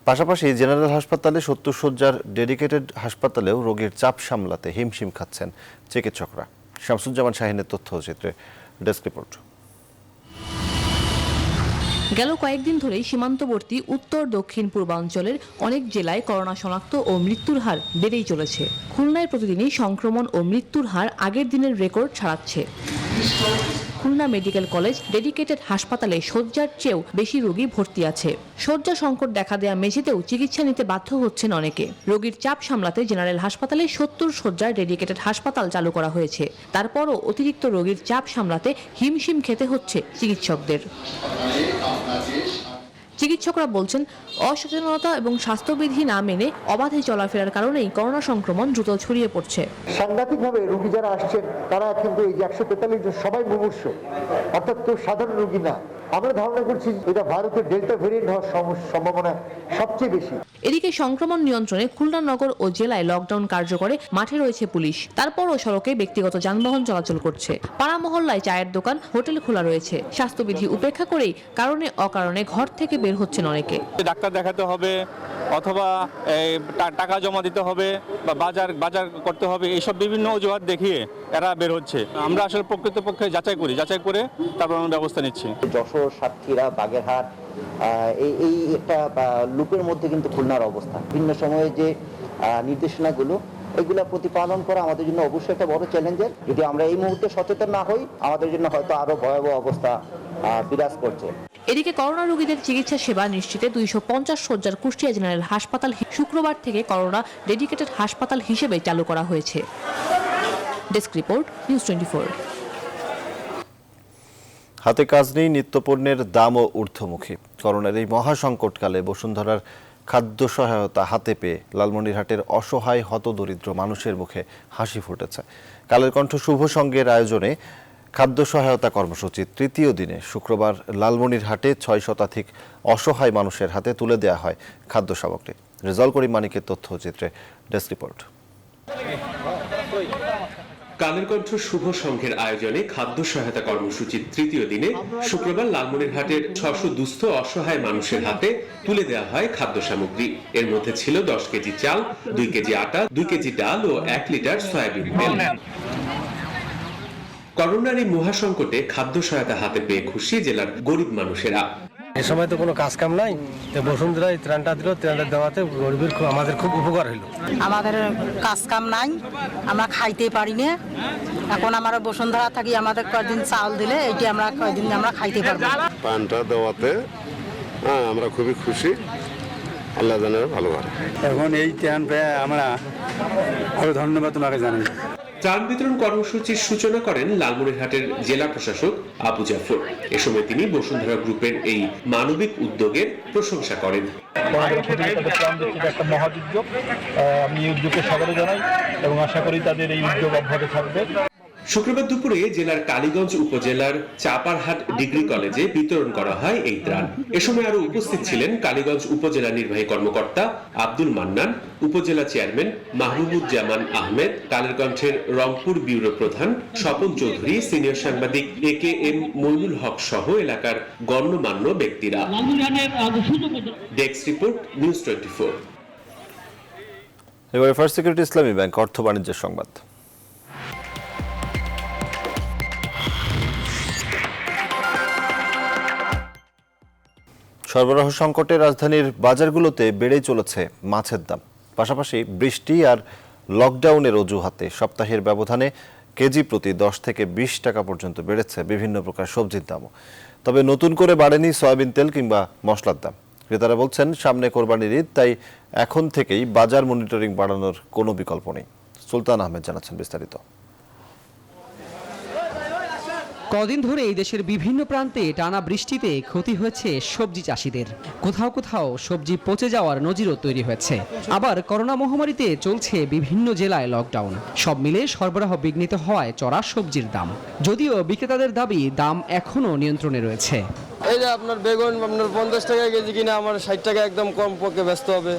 পাশাপাশি জেনারেল হাসপাতালে 70 শয্যার ডেডিকেটেড হাসপাতালেও রোগীর চাপ সামলাতে হিমশিম খাচ্ছেন চিকিৎসকরা। শামসুজ্জামান শাহিনের তথ্যচিত্রে ডেস্ক রিপোর্ট। গেল কয়েকদিন ধরেই সীমান্তবর্তী উত্তর দক্ষিণ পূর্বাঞ্চলের অনেক জেলায় করোনা শনাক্ত ও মৃত্যুর হার বেড়েই চলেছে। খুলনায় প্রতিদিনই সংক্রমণ ও মৃত্যুর হার আগের দিনের রেকর্ড ছাড়াচ্ছে। খুলনা মেডিকেল কলেজ ডেডিকেটেড হাসপাতালে শয্যার চেয়েও বেশি রোগী ভর্তি আছে। শয্যা সংকট দেখা দেয়া মেঝেতেও চিকিৎসা নিতে বাধ্য হচ্ছেন অনেকে। রোগীর চাপ সামলাতে জেনারেল হাসপাতালে 70 শয্যার ডেডিকেটেড হাসপাতাল চালু করা হয়েছে। তারপরও অতিরিক্ত রোগীর চাপ সামলাতে হিমশিম খেতে হচ্ছে চিকিৎসকদের। চিকিৎসকরা বলছেন, অসচেতনতা এবং স্বাস্থ্যবিধি না মেনে অবাধে চলাফেরার কারণেই করোনা সংক্রমণ দ্রুত ছড়িয়ে পড়ছে। সাংঘাতিকভাবে রোগী যারা আসছেন তারা কিন্তু এই যে 143 জন সবাই মুমূর্ষু, অর্থাৎ কেউ সাধারণ রোগী না। আমরা ধারণা করছি এটা ভারতের ডেল্টা ভেরিয়েন্ট হওয়ার সম্ভাবনা সবচেয়ে বেশি। এদিকে সংক্রমণ নিয়ন্ত্রণে খুলনা নগর ও জেলায় লকডাউন কার্যকরে মাঠে রয়েছে পুলিশ। তারপরও সড়কে ব্যক্তিগত যানবাহন চলাচল করছে। পাড়া মহল্লায় চায়ের দোকান, হোটেল খোলা রয়েছে। স্বাস্থ্যবিধি উপেক্ষা করেই কারণে অকারণে ঘর থেকে বের হচ্ছেন অনেকে। ডাক্তার দেখাতে হবে অথবা টাকা জমা দিতে হবে বা বাজার করতে হবে, এইসব বিভিন্ন অজুহাত দেখিয়ে এরা বের হচ্ছে। আমরা আসলে প্রকৃতপক্ষে যাচাই করে তারপর আমরা ব্যবস্থা নিচ্ছি। যশোর, সাতক্ষীরা, বাগেরহাট এই একটা লুপের মধ্যে কিন্তু খুলনার অবস্থা। ভিন্ন সময়ে যে নির্দেশনাগুলো এগুলা প্রতিপালন করা আমাদের জন্য অবশ্যই একটা বড় চ্যালেঞ্জের। যদি আমরা এই মুহূর্তে সচেতন না হই, আমাদের জন্য হয়তো আরো ভয়াবহ অবস্থা বিরাজ করছে। এদিকে করোনা রোগীদের চিকিৎসা সেবা নিশ্চিতে 250 শয্যার কুষ্টিয়া জেনারেল হাসপাতাল শুক্রবার থেকে করোনা ডেডিকেটেড হাসপাতাল হিসেবে চালু করা হয়েছে। Desk report, news 24। হাতে কাজ নেই, নিত্যপণ্যের দামও ঊর্ধ্বমুখী। করোনার এই মহাসংকটকালে বসুন্ধরার খাদ্য সহায়তা হাতে পেয়ে লালমনিরহাটের অসহায় হতদরিদ্র মানুষের মুখে হাসি ফুটেছে। কালের কণ্ঠ শুভ সংঘের আয়োজনে খাদ্য সহায়তা কর্মসূচির তৃতীয় দিনে শুক্রবার লালমনিরহাটে 6 শতাধিক অসহায় মানুষের হাতে তুলে দেওয়া হয় খাদ্য সামগ্রী। রেজাউল করিম মানিকের তথ্যচিত্রে ডেস্ক রিপোর্ট। কালের কণ্ঠ শুভ সংঘের আয়োজনে খাদ্য সহায়তা কর্মসূচির তৃতীয় দিনে শুক্রবার লালমনিরহাটের 600 দুস্থ অসহায় মানুষের হাতে তুলে দেওয়া হয় খাদ্য সামগ্রী। এর মধ্যে ছিল 10 কেজি চাল, 2 কেজি আটা, 2 কেজি ডাল ও 1 লিটার সয়াবিন তেল। করোনার এই মহাসংকটে খাদ্য সহায়তা হাতে পেয়ে খুশি জেলার গরিব মানুষেরা। এ সময় তো কোনো কাজ কাম নাই, বসুন্ধরা এই ত্রাণটা দিল, ত্রাণটা দেওয়াতে গরিবের আমাদের খুব উপকার হইল। আমাদের কাজ কাম নাই, আমরা খাইতে পারি না। এখন আমরা বসুন্ধরা থাকি, আমাদের কয়েকদিন চাউল দিলে এইটি আমরা কয়েকদিন আমরা খাইতে পারবো। পানটা দেওয়াতে আমরা খুবই খুশি। আল্লাহ জানে ভালো করে। এখন এই ত্রাণ পেয়ে আমরা আরো ধন্যবাদ তোমাকে জানাই। ত্রাণ বিতরণ কর্মসূচির সূচনা করেন লালমনিরহাটের জেলা প্রশাসক আবু জাফর। এ সময় তিনি বসুন্ধরা গ্রুপের এই মানবিক উদ্যোগের প্রশংসা করেন। একটা মহৎ উদ্যোগ, আমি এই উদ্যোগকে স্বাগত জানাই এবং আশা করি তাদের এই উদ্যোগ অব্যাহত থাকবে। শুক্রবার দুপুরে জেলার কালীগঞ্জ উপজেলার চাপারহাট ডিগ্রি কলেজে বিতরণ করা হয় এই ত্রাণ। এ সময় আরো উপস্থিত ছিলেন কালীগঞ্জ উপজেলা নির্বাহী কর্মকর্তা আব্দুল মান্নান, উপজেলা চেয়ারম্যান মাহবুবুজ্জামান আহমেদ, কালের কণ্ঠের রংপুর ব্যুরো প্রধান স্বপন চৌধুরী, সিনিয়র সাংবাদিক AKM মইনুল হক সহ এলাকার গণ্যমান্য ব্যক্তিরা। Desk report, news 24। এবারে ফার্স্ট সিকিউরিটি ইসলামী ব্যাংক অর্থ বাণিজ্যের সংবাদ। সরবরাহ সংকটে রাজধানীর বাজারগুলোতে বেড়েই চলেছে মাছের দাম। পাশাপাশি বৃষ্টি আর লকডাউনের অজুহাতে সপ্তাহের ব্যবধানে কেজি প্রতি 10 থেকে 20 টাকা পর্যন্ত বেড়েছে বিভিন্ন প্রকার সবজির দামও। তবে নতুন করে বাড়েনি সয়াবিন তেল কিংবা মশলার দাম। ক্রেতারা বলছেন, সামনে কোরবানির ঈদ, তাই এখন থেকেই বাজার মনিটরিং বাড়ানোর কোনো বিকল্প নেই। সুলতান আহমেদ জানাচ্ছেন বিস্তারিত। কদিন ধরে এই দেশের বিভিন্ন প্রান্তে টানা বৃষ্টিতে ক্ষতি হয়েছে সবজি চাষিদের। কোথাও কোথাও সবজি পচে যাওয়ার নজিরও তৈরি হয়েছে। আবার করোনা মহামারীতে চলছে বিভিন্ন জেলায় লকডাউন। সব মিলে সরবরাহ বিঘ্নিত হওয়ায় চড়া সবজির দাম। যদিও বিক্রেতাদের দাবি দাম এখনও নিয়ন্ত্রণে রয়েছে। এই যে আপনার বেগুন আপনার 50 টাকা কেজি কিনে আমার 60 টাকা একদম কম পক্ষে ব্যস্ত হবে।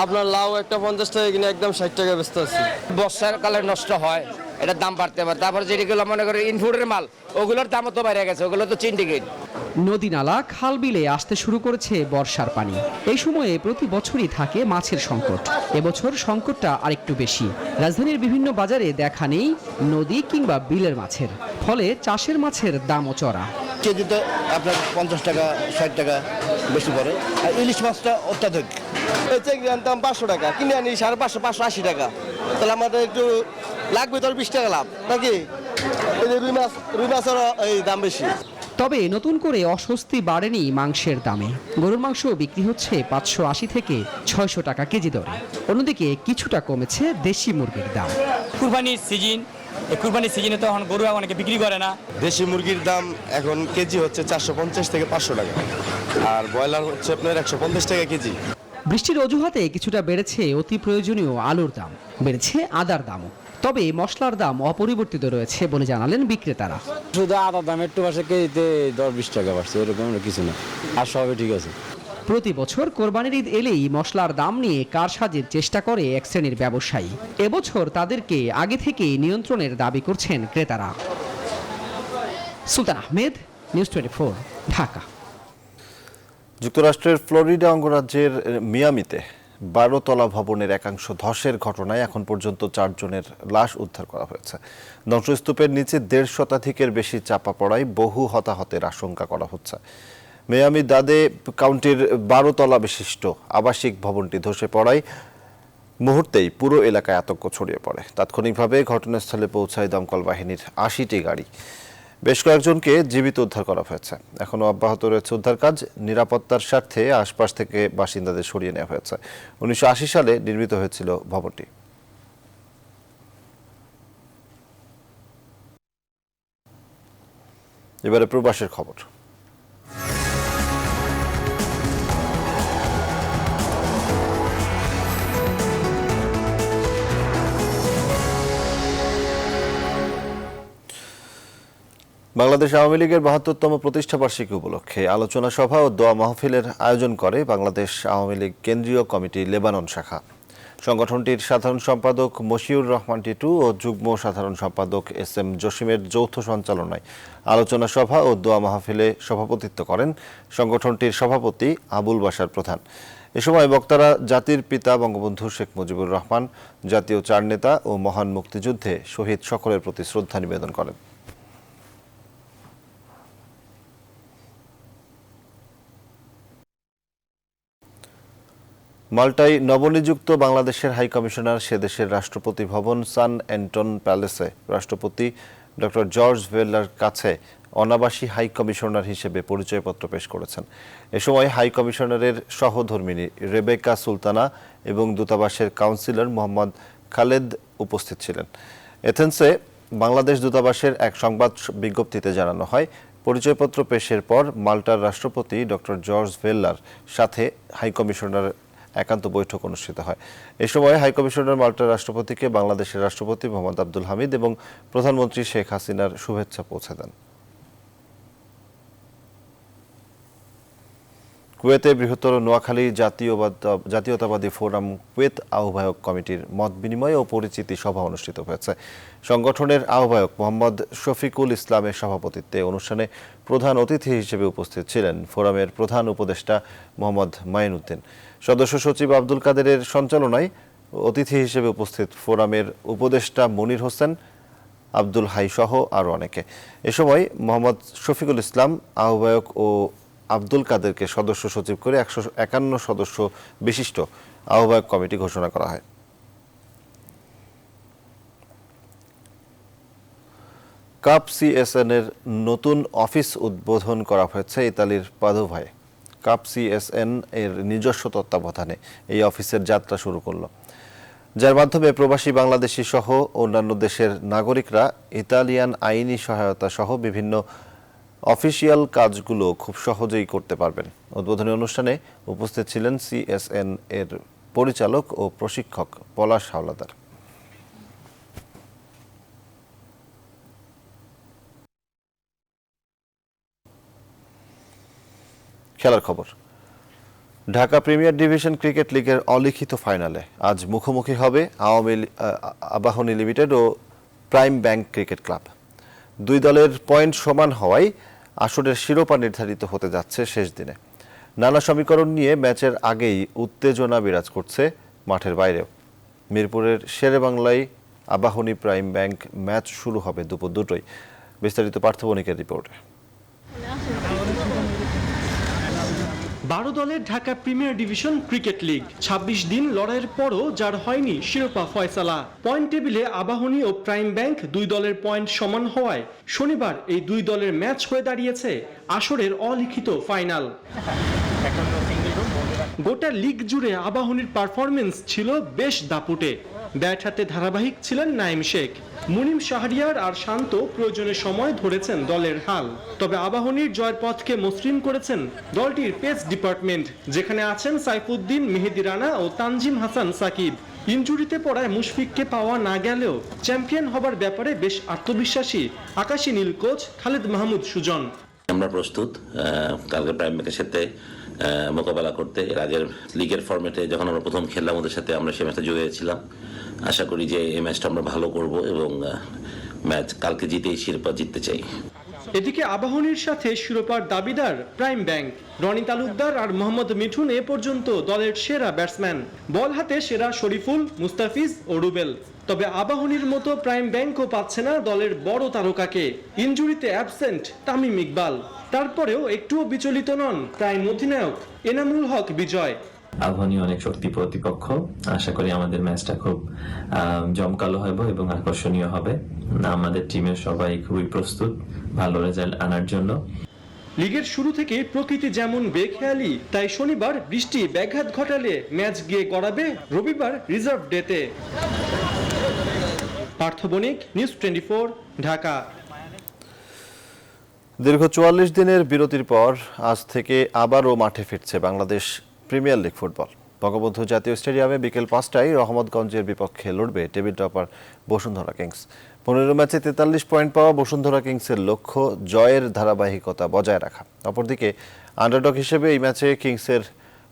আপনার লাউ একটা 50 টাকা কিনে একদম 60 টাকা ব্যস্ত আছে। বর্ষাকালে নষ্ট হয়, এটার দাম বাড়তে পারে। তারপর যেগুলো মনে করেন ইনপুটের মাল, ওগুলোর দামও তো বাইরে গেছে, ওগুলো তো সিন্ডিকেট। নদী নালা খাল বিলে আসতে শুরু করেছে বর্ষার পানি। এই সময়ে প্রতি বছরই থাকে মাছের সংকট। এবছর সংকটটা আরেকটু বেশি। রাজধানীর বিভিন্ন বাজারে দেখা নেই নদী কিংবা বিলের মাছের, ফলে চাষের মাছের দামও চড়া। কেজিতে আপনার 50 টাকা 60 টাকা বেশি পড়ে। আর ইলিশ মাছটা অত্যাধিক। এই চিংড়ি আনতাম 500 টাকা, কিনে আনি 550 580 টাকা। তাহলে আমাদের একটু লাগবে তো 20 টাকা লাভ নাকি? এই যে রুই মাছের এই দাম বেশি। তবে নতুন করে অস্বস্তি বাড়েনি মাংসের দামে। গরুর মাংস বিক্রি হচ্ছে 580 থেকে 600 টাকা কেজি দরে। অন্যদিকে কিছুটা কমেছে দেশি মুরগির দাম। কুরবানির সিজন, এই কুরবানির সিজনে তো এখন গরু অনেকে বিক্রি করে না। দেশি মুরগির দাম এখন কেজি হচ্ছে 450 থেকে 500 টাকা, আর ব্রয়লার হচ্ছে আপনার 150 টাকা কেজি। বৃষ্টির অজুহাতে কিছুটা বেড়েছে অতি প্রয়োজনীয় আলুর দাম, বেড়েছে আদার দামও। তবে মশলার দাম অপরিবর্তিত রয়েছে বলে জানালেন বিক্রেতারা। শুধু আদার দাম একটু বাড়ছে, কেজিতে 10-20 টাকা বাড়ছে, এরকম কিছু না, আর সবই ঠিক আছে। প্রতি বছর কোরবানির ঈদ এলেই মশলার দাম নিয়ে কারসাজির চেষ্টা করে এক শ্রেণীর ব্যবসায়ী। এবছর তাদেরকে আগে থেকেই নিয়ন্ত্রণের দাবি করছেন ক্রেতারা। সুলতান আহমেদ, নিউজ 24, ঢাকা। যুক্তরাষ্ট্রের ফ্লোরিডা অঙ্গরাজ্যের মিয়ামিতে 12 তলা ভবনের একাংশ ধসের ঘটনায় এখন পর্যন্ত 4 জনের লাশ উদ্ধার করা হয়েছে। ধ্বংসস্তূপের নিচে 1.5 শতাধিকের বেশি চাপা পড়ায় বহু হতাহতের আশঙ্কা করা হচ্ছে। মিয়ামি দাদে কাউন্টির 12 তলা বিশিষ্ট আবাসিক ভবনটি ধসে পড়ায় মুহূর্তেই পুরো এলাকায় আতঙ্ক ছড়িয়ে পড়ে। তাৎক্ষণিকভাবে ঘটনাস্থলে পৌঁছায় দমকল বাহিনীর 80টি গাড়ি। বেশ কয়েকজনকে জীবিত উদ্ধার করা হয়েছে। এখনও অব্যাহত রয়েছে উদ্ধার কাজ। নিরাপত্তার স্বার্থে আশপাশ থেকে বাসিন্দাদের সরিয়ে নেওয়া হয়েছে। 1980 সালে নির্মিত হয়েছিল ভবনটি। এবারে প্রবাসের খবর। বাংলাদেশ আওয়ামী লীগের 72তম প্রতিষ্ঠাবার্ষিকী উপলক্ষে আলোচনা সভা ও দোয়া মাহফিলের আয়োজন করে বাংলাদেশ আওয়ামী লীগ কেন্দ্রীয় কমিটি লেবানন শাখা। সংগঠনটির সাধারণ সম্পাদক মশিউর রহমান টিটু ও যুগ্ম সাধারণ সম্পাদক SM জসিমের যৌথ সঞ্চালনায় আলোচনা সভা ও দোয়া মাহফিলে সভাপতিত্ব করেন সংগঠনটির সভাপতি আবুল বাশার প্রধান। এ সময় বক্তারা জাতির পিতা বঙ্গবন্ধু শেখ মুজিবুর রহমান, জাতীয় চার নেতা ও মহান মুক্তিযুদ্ধে শহীদ সকলের প্রতি শ্রদ্ধা নিবেদন করেন। মাল্টায় নবনিযুক্ত বাংলাদেশের হাই কমিশনার সে দেশের রাষ্ট্রপতি ভবন সান অ্যান্টন প্যালেসে রাষ্ট্রপতি ডক্টর জর্জ ভেলার কাছে অনাবাসী হাই কমিশনার হিসেবে পরিচয়পত্র পেশ করেছেন। এ সময় হাই কমিশনারের সহধর্মিণী রেবেকা সুলতানা এবং দূতাবাসের কাউন্সিলর মোহাম্মদ খালেদ উপস্থিত ছিলেন। এথেন্সে বাংলাদেশ দূতাবাসের এক সংবাদ বিজ্ঞপ্তিতে জানানো হয়, পরিচয়পত্র পেশের পর মাল্টার রাষ্ট্রপতি ডক্টর জর্জ ভেলার সাথে হাই কমিশনার একান্ত বৈঠক অনুষ্ঠিত হয়। এ সময় হাইকমিশনার মাল্টার রাষ্ট্রপতিকে বাংলাদেশের রাষ্ট্রপতি মোহাম্মদ আব্দুল হামিদ এবং প্রধানমন্ত্রী শেখ হাসিনার শুভেচ্ছা পৌঁছে দেন। কুয়েতে বৃহত্তর নোয়াখালী জাতীয়তাবাদী ফোরাম কুয়েত আহ্বায়ক কমিটির মত বিনিময় ও পরিচিতি সভা অনুষ্ঠিত হয়েছে। সংগঠনের আহ্বায়ক মোহাম্মদ শফিকুল ইসলামের সভাপতিত্বে অনুষ্ঠানে প্রধান অতিথি হিসেবে উপস্থিত ছিলেন ফোরামের প্রধান উপদেষ্টা মোহাম্মদ মাইনুদ্দিন। সদস্য সচিব আব্দুল কাদেরের সঞ্চালনায় অতিথি হিসেবে উপস্থিত ফোরামের উপদেষ্টা মনির হোসেন, আব্দুল হাই সহ আরও অনেকে। এ সময় মোহাম্মদ শফিকুল ইসলাম আহ্বায়ক ও আব্দুল কাদেরকে সদস্য সচিব করে 151 সদস্য বিশিষ্ট আহ্বায়ক কমিটি ঘোষণা করা হয়। কাপ CSN এর নতুন অফিস উদ্বোধন করা হয়েছে ইতালির পাদোভায়। কাপ CSN এর নিজস্ব তত্ত্বাবধানে এই অফিসের যাত্রা শুরু করল। যার মাধ্যমে প্রবাসী বাংলাদেশি সহ অন্যান্য দেশের নাগরিকরা ইতালিয়ান আইনি সহায়তা সহ বিভিন্ন অফিসিয়াল কাজগুলো খুব সহজেই করতে পারবেন। উদ্বোধনী অনুষ্ঠানে উপস্থিত ছিলেন CSN এর পরিচালক ও প্রশিক্ষক পলাশ হাওলাদার। খেলার খবর। ঢাকা প্রিমিয়ার ডিভিশন ক্রিকেট লিগের অলিখিত ফাইনালে আজ মুখোমুখি হবে আবাহনী লিমিটেড ও প্রাইম ব্যাংক ক্রিকেট ক্লাব। দুই দলের পয়েন্ট সমান হওয়ায় আসরের শিরোপা নির্ধারিত হতে যাচ্ছে শেষ দিনে। নানা সমীকরণ নিয়ে ম্যাচের আগেই উত্তেজনা বিরাজ করছে মাঠের বাইরেও। মিরপুরের শেরেবাংলায় আবাহনী প্রাইম ব্যাংক ম্যাচ শুরু হবে দুপুর 2টায়। বিস্তারিত পার্থ বণিকের রিপোর্টে। 12 দলের Dhaka premier division cricket league 26 দিন লড়াইয়ের পরও যার হয়নি শিরোপা ফয়সালা। পয়েন্ট টেবিলে আবাহনী ও প্রাইম ব্যাংক দুই দলের পয়েন্ট সমান হওয়ায় শনিবার এই দুই দলের ম্যাচ হয়ে দাঁড়িয়েছে আসরের অলিখিত ফাইনাল। গোটা লিগ জুড়ে আবাহনীর পারফরমেন্স ছিল বেশ দাপুটে। ব্যাট হাতে ধারাবাহিক ছিলেন নাইম শেখ, মুনিম শাহরিয়ার আর শান্ত প্রয়োজনের সময় ধরেছেন দলের হাল। তবে আবাহনীর জয়ের পথকে মসৃণ করেছেন দলটির পেস ডিপার্টমেন্ট, যেখানে আছেন সাইফুদ্দিন, মেহেদি রানা ও তানজিম হাসান সাকিব। ইনজুরিতে পড়ায় মুশফিককে পাওয়া না গেলেও চ্যাম্পিয়ন হবার ব্যাপারে বেশ আত্মবিশ্বাসী আকাশী নীল কোচ খালেদ মাহমুদ সুজন। আমরা প্রস্তুত কালকে প্রাইম ব্যাংকের সাথে মোকাবেলা করতে। এর আগের লিগের ফরম্যাটে যখন আমরা প্রথম খেললাম ওদের সাথে, আমরা সে ম্যাচটা জয়েছিলাম। আশা করি যে এই ম্যাচটা আমরা ভালো করব এবং ম্যাচ কালকে জিতেই শিরোপা জিততে চাই। এদিকে আবাহনীর সাথে শিরোপার দাবিদার প্রাইম ব্যাংক। রনি তালুকদার আর মোহাম্মদ মিঠুন এ পর্যন্ত দলের সেরা ব্যাটসম্যান। বল হাতে সেরা শরীফুল, মুস্তাফিজ ও রুবেল। তবে আবাহনীর মতো প্রাইম ব্যাংকও পাচ্ছে না দলের বড় তারকাকে। ইনজুরিতে অ্যাবসেন্ট তামিম ইকবাল। তারপরেও একটুও বিচলিত নন প্রাইম অধিনায়ক এনামুল হক বিজয়। আবাহনী অনেক শক্তি প্রতিপক্ষ। আশা করি আমাদের ম্যাচটা খুব জমকালো হবে এবং আকর্ষণীয় হবে। আমাদের টিমের সবাই খুবই প্রস্তুত ভালো রেজাল্ট আনার জন্য। লিগের শুরু থেকে প্রকৃতি যেমন বেখেয়ালি, তাই শনিবার বৃষ্টি ব্যাঘাত ঘটালে ম্যাচ গিয়ে গড়াবে রবিবার রিজার্ভ ডেতে। পার্থ বণিক, নিউজ 24, ঢাকা। দীর্ঘ 44 দিনের বিরতির পর আজ থেকে আবারও মাঠে ফিরছে Bangladesh premier league football. Bangabandhu জাতীয় স্টেডিয়ামে বিকেল 5টায় রহমতগঞ্জের বিপক্ষে লড়বে টেবিল টপার বসুন্ধরা কিংস। 15 ম্যাচে 43 পয়েন্ট পাওয়া বসুন্ধরা কিংসের লক্ষ্য জয়ের ধারাবাহিকতা বজায় রাখা। অপরদিকে আন্ডারডগ হিসেবে এই ম্যাচে কিংসের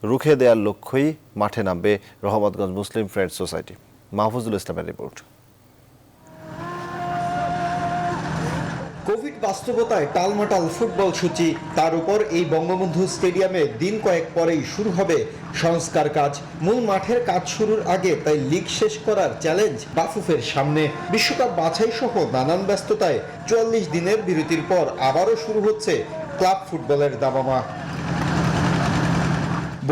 রুখে দেওয়ার লক্ষ্যই মাঠে নামবে রহমতগঞ্জ মুসলিম ফ্রেন্ডস সোসাইটি। মাহফুজুল ইসলামের রিপোর্ট। কোভিড বাস্তবতায় টালমাটাল ফুটবল সূচি, তার উপর এই বঙ্গবন্ধু স্টেডিয়ামে দিন কয়েক পরেই শুরু হবে সংস্কার কাজ। মূল মাঠের কাজ শুরুর আগে তাই লিগ শেষ করার চ্যালেঞ্জ বাফুফের সামনে। বিশ্বকাপ বাছাই সহ নানান ব্যস্ততায় 44 দিনের বিরতির পর আবারও শুরু হচ্ছে ক্লাব ফুটবলের দামামা।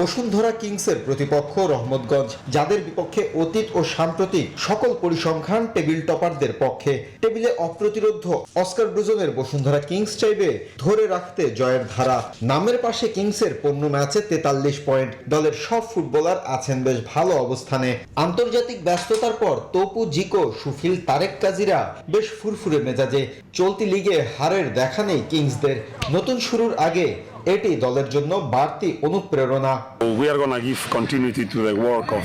বসুন্ধরা কিংসের প্রতিপক্ষ রহমতগঞ্জ, যাদের বিপক্ষে অতীত ও সাম্প্রতিক সকল পরিসংখ্যান টেবিল টপারদের পক্ষে। টেবিলে অপ্রতিরোধ্য অস্কার ব্রুজনের বসুন্ধরা কিংস চাইবে ধরে রাখতে জয়ের ধারা। নামের পাশে কিংসের 15 ম্যাচে 43 পয়েন্ট। দলের সব ফুটবলার আছেন বেশ ভালো অবস্থানে। আন্তর্জাতিক ব্যস্ততার পর তপু, জিকো, সুফিল, তারেক কাজিরা বেশ ফুরফুরে মেজাজে। চলতি লিগে হারের দেখা নেই কিংসদের। নতুন শুরুর আগে এটি দলের জন্য বাড়তি অনুপ্রেরণা। We are going to give continuity to the work of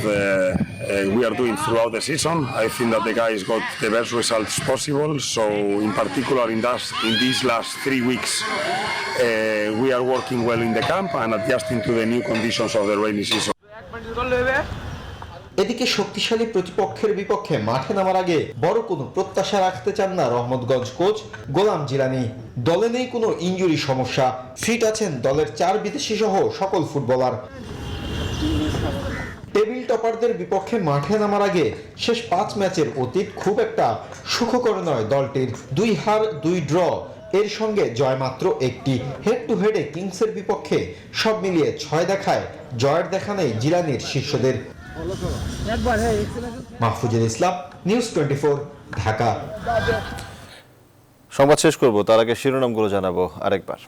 we are doing throughout the season. I think that the guys got the best results possible. So in particular in these last 3 weeks, we are working well in the camp and adjusting to the new conditions of the rainy season. এদিকে শক্তিশালী প্রতিপক্ষের বিপক্ষে মাঠে নামার আগে বড় কোনো প্রত্যাশা রাখতে চান না রহমতগঞ্জ কোচ গোলাম জিলানি। দলে নেই কোনো ইনজুরি সমস্যা, ফিট আছেন দলের 4 বিদেশি সহ সকল ফুটবলার। টেবিল টপারদের বিপক্ষে মাঠে নামার আগে শেষ 5 ম্যাচের অতীত খুব একটা সুখকর নয় দলটির। 2 হার 2 ড্র, এর সঙ্গে জয় মাত্র 1টি। হেড টু হেডে কিংসের বিপক্ষে সব মিলিয়ে 6 দেখায় জয়ের দেখা নেই জিলানির শিষ্যদের। মাহফুজুল ইসলাম, নিউজ 24, ঢাকা। সংবাদ শেষ করব, তার আগে শিরোনামগুলো জানাবো আরেকবার।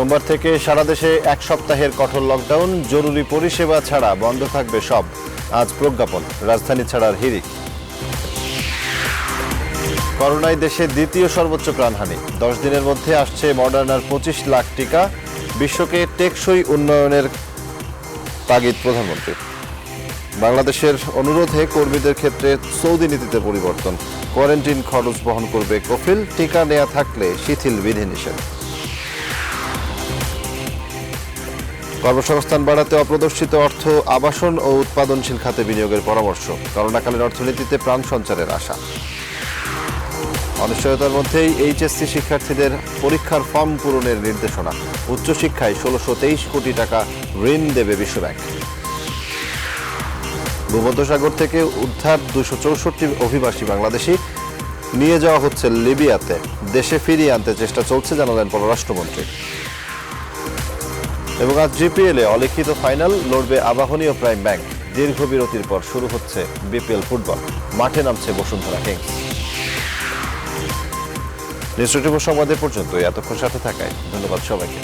সোমবার থেকে সারা দেশে এক সপ্তাহের কঠোর লকডাউন, জরুরি পরিষেবা ছাড়া বন্ধ থাকবে সব। আজ প্রজ্ঞাপন, রাজধানী ছাড়ার হিড়িক। করোনায় দেশে দ্বিতীয় সর্বোচ্চ প্রাণহানি, 10 দিনের মধ্যে আসছে মডার্নার 25 লাখ টিকা। বিশ্বকে টেকসই উন্নয়নের তাগিদ প্রধানমন্ত্রী। বাংলাদেশের অনুরোধে কর্মীদের ক্ষেত্রে সৌদি নীতিতে পরিবর্তন, কোয়ারেন্টিন খরচ বহন করবে কফিল, টিকা নেওয়া থাকলে শিথিল বিধিনিষেধ। কর্মসংস্থান বাড়াতে অপ্রদর্শিত অর্থ আবাসন ও উৎপাদনশীল খাতে বিনিয়োগের পরামর্শ, করোনাকালীন অর্থনীতিতে প্রাণ সঞ্চারের আশা। অনিশ্চয়তার মধ্যেই এইচএসসি শিক্ষার্থীদের পরীক্ষার ফর্ম পূরণের নির্দেশনা, উচ্চশিক্ষায় 1623 কোটি টাকা ঋণ দেবে বিশ্বব্যাংক। ভূমধ্যসাগর থেকে উদ্ধার 264 অভিবাসী বাংলাদেশি, নিয়ে যাওয়া হচ্ছে লিবিয়াতে, দেশে ফিরিয়ে আনতে চেষ্টা চলছে জানালেন পররাষ্ট্রমন্ত্রী। এবং আজ জিপিএলে অলিখিত ফাইনাল, লড়বে আবাহনী ও প্রাইম ব্যাংক। দীর্ঘ বিরতির পর শুরু হচ্ছে বিপিএল ফুটবল, মাঠে নামছে বসুন্ধরা কিংস। নিউজ 24 সংবাদে পর্যন্ত এতক্ষণ সাথে থাকায় ধন্যবাদ সবাইকে।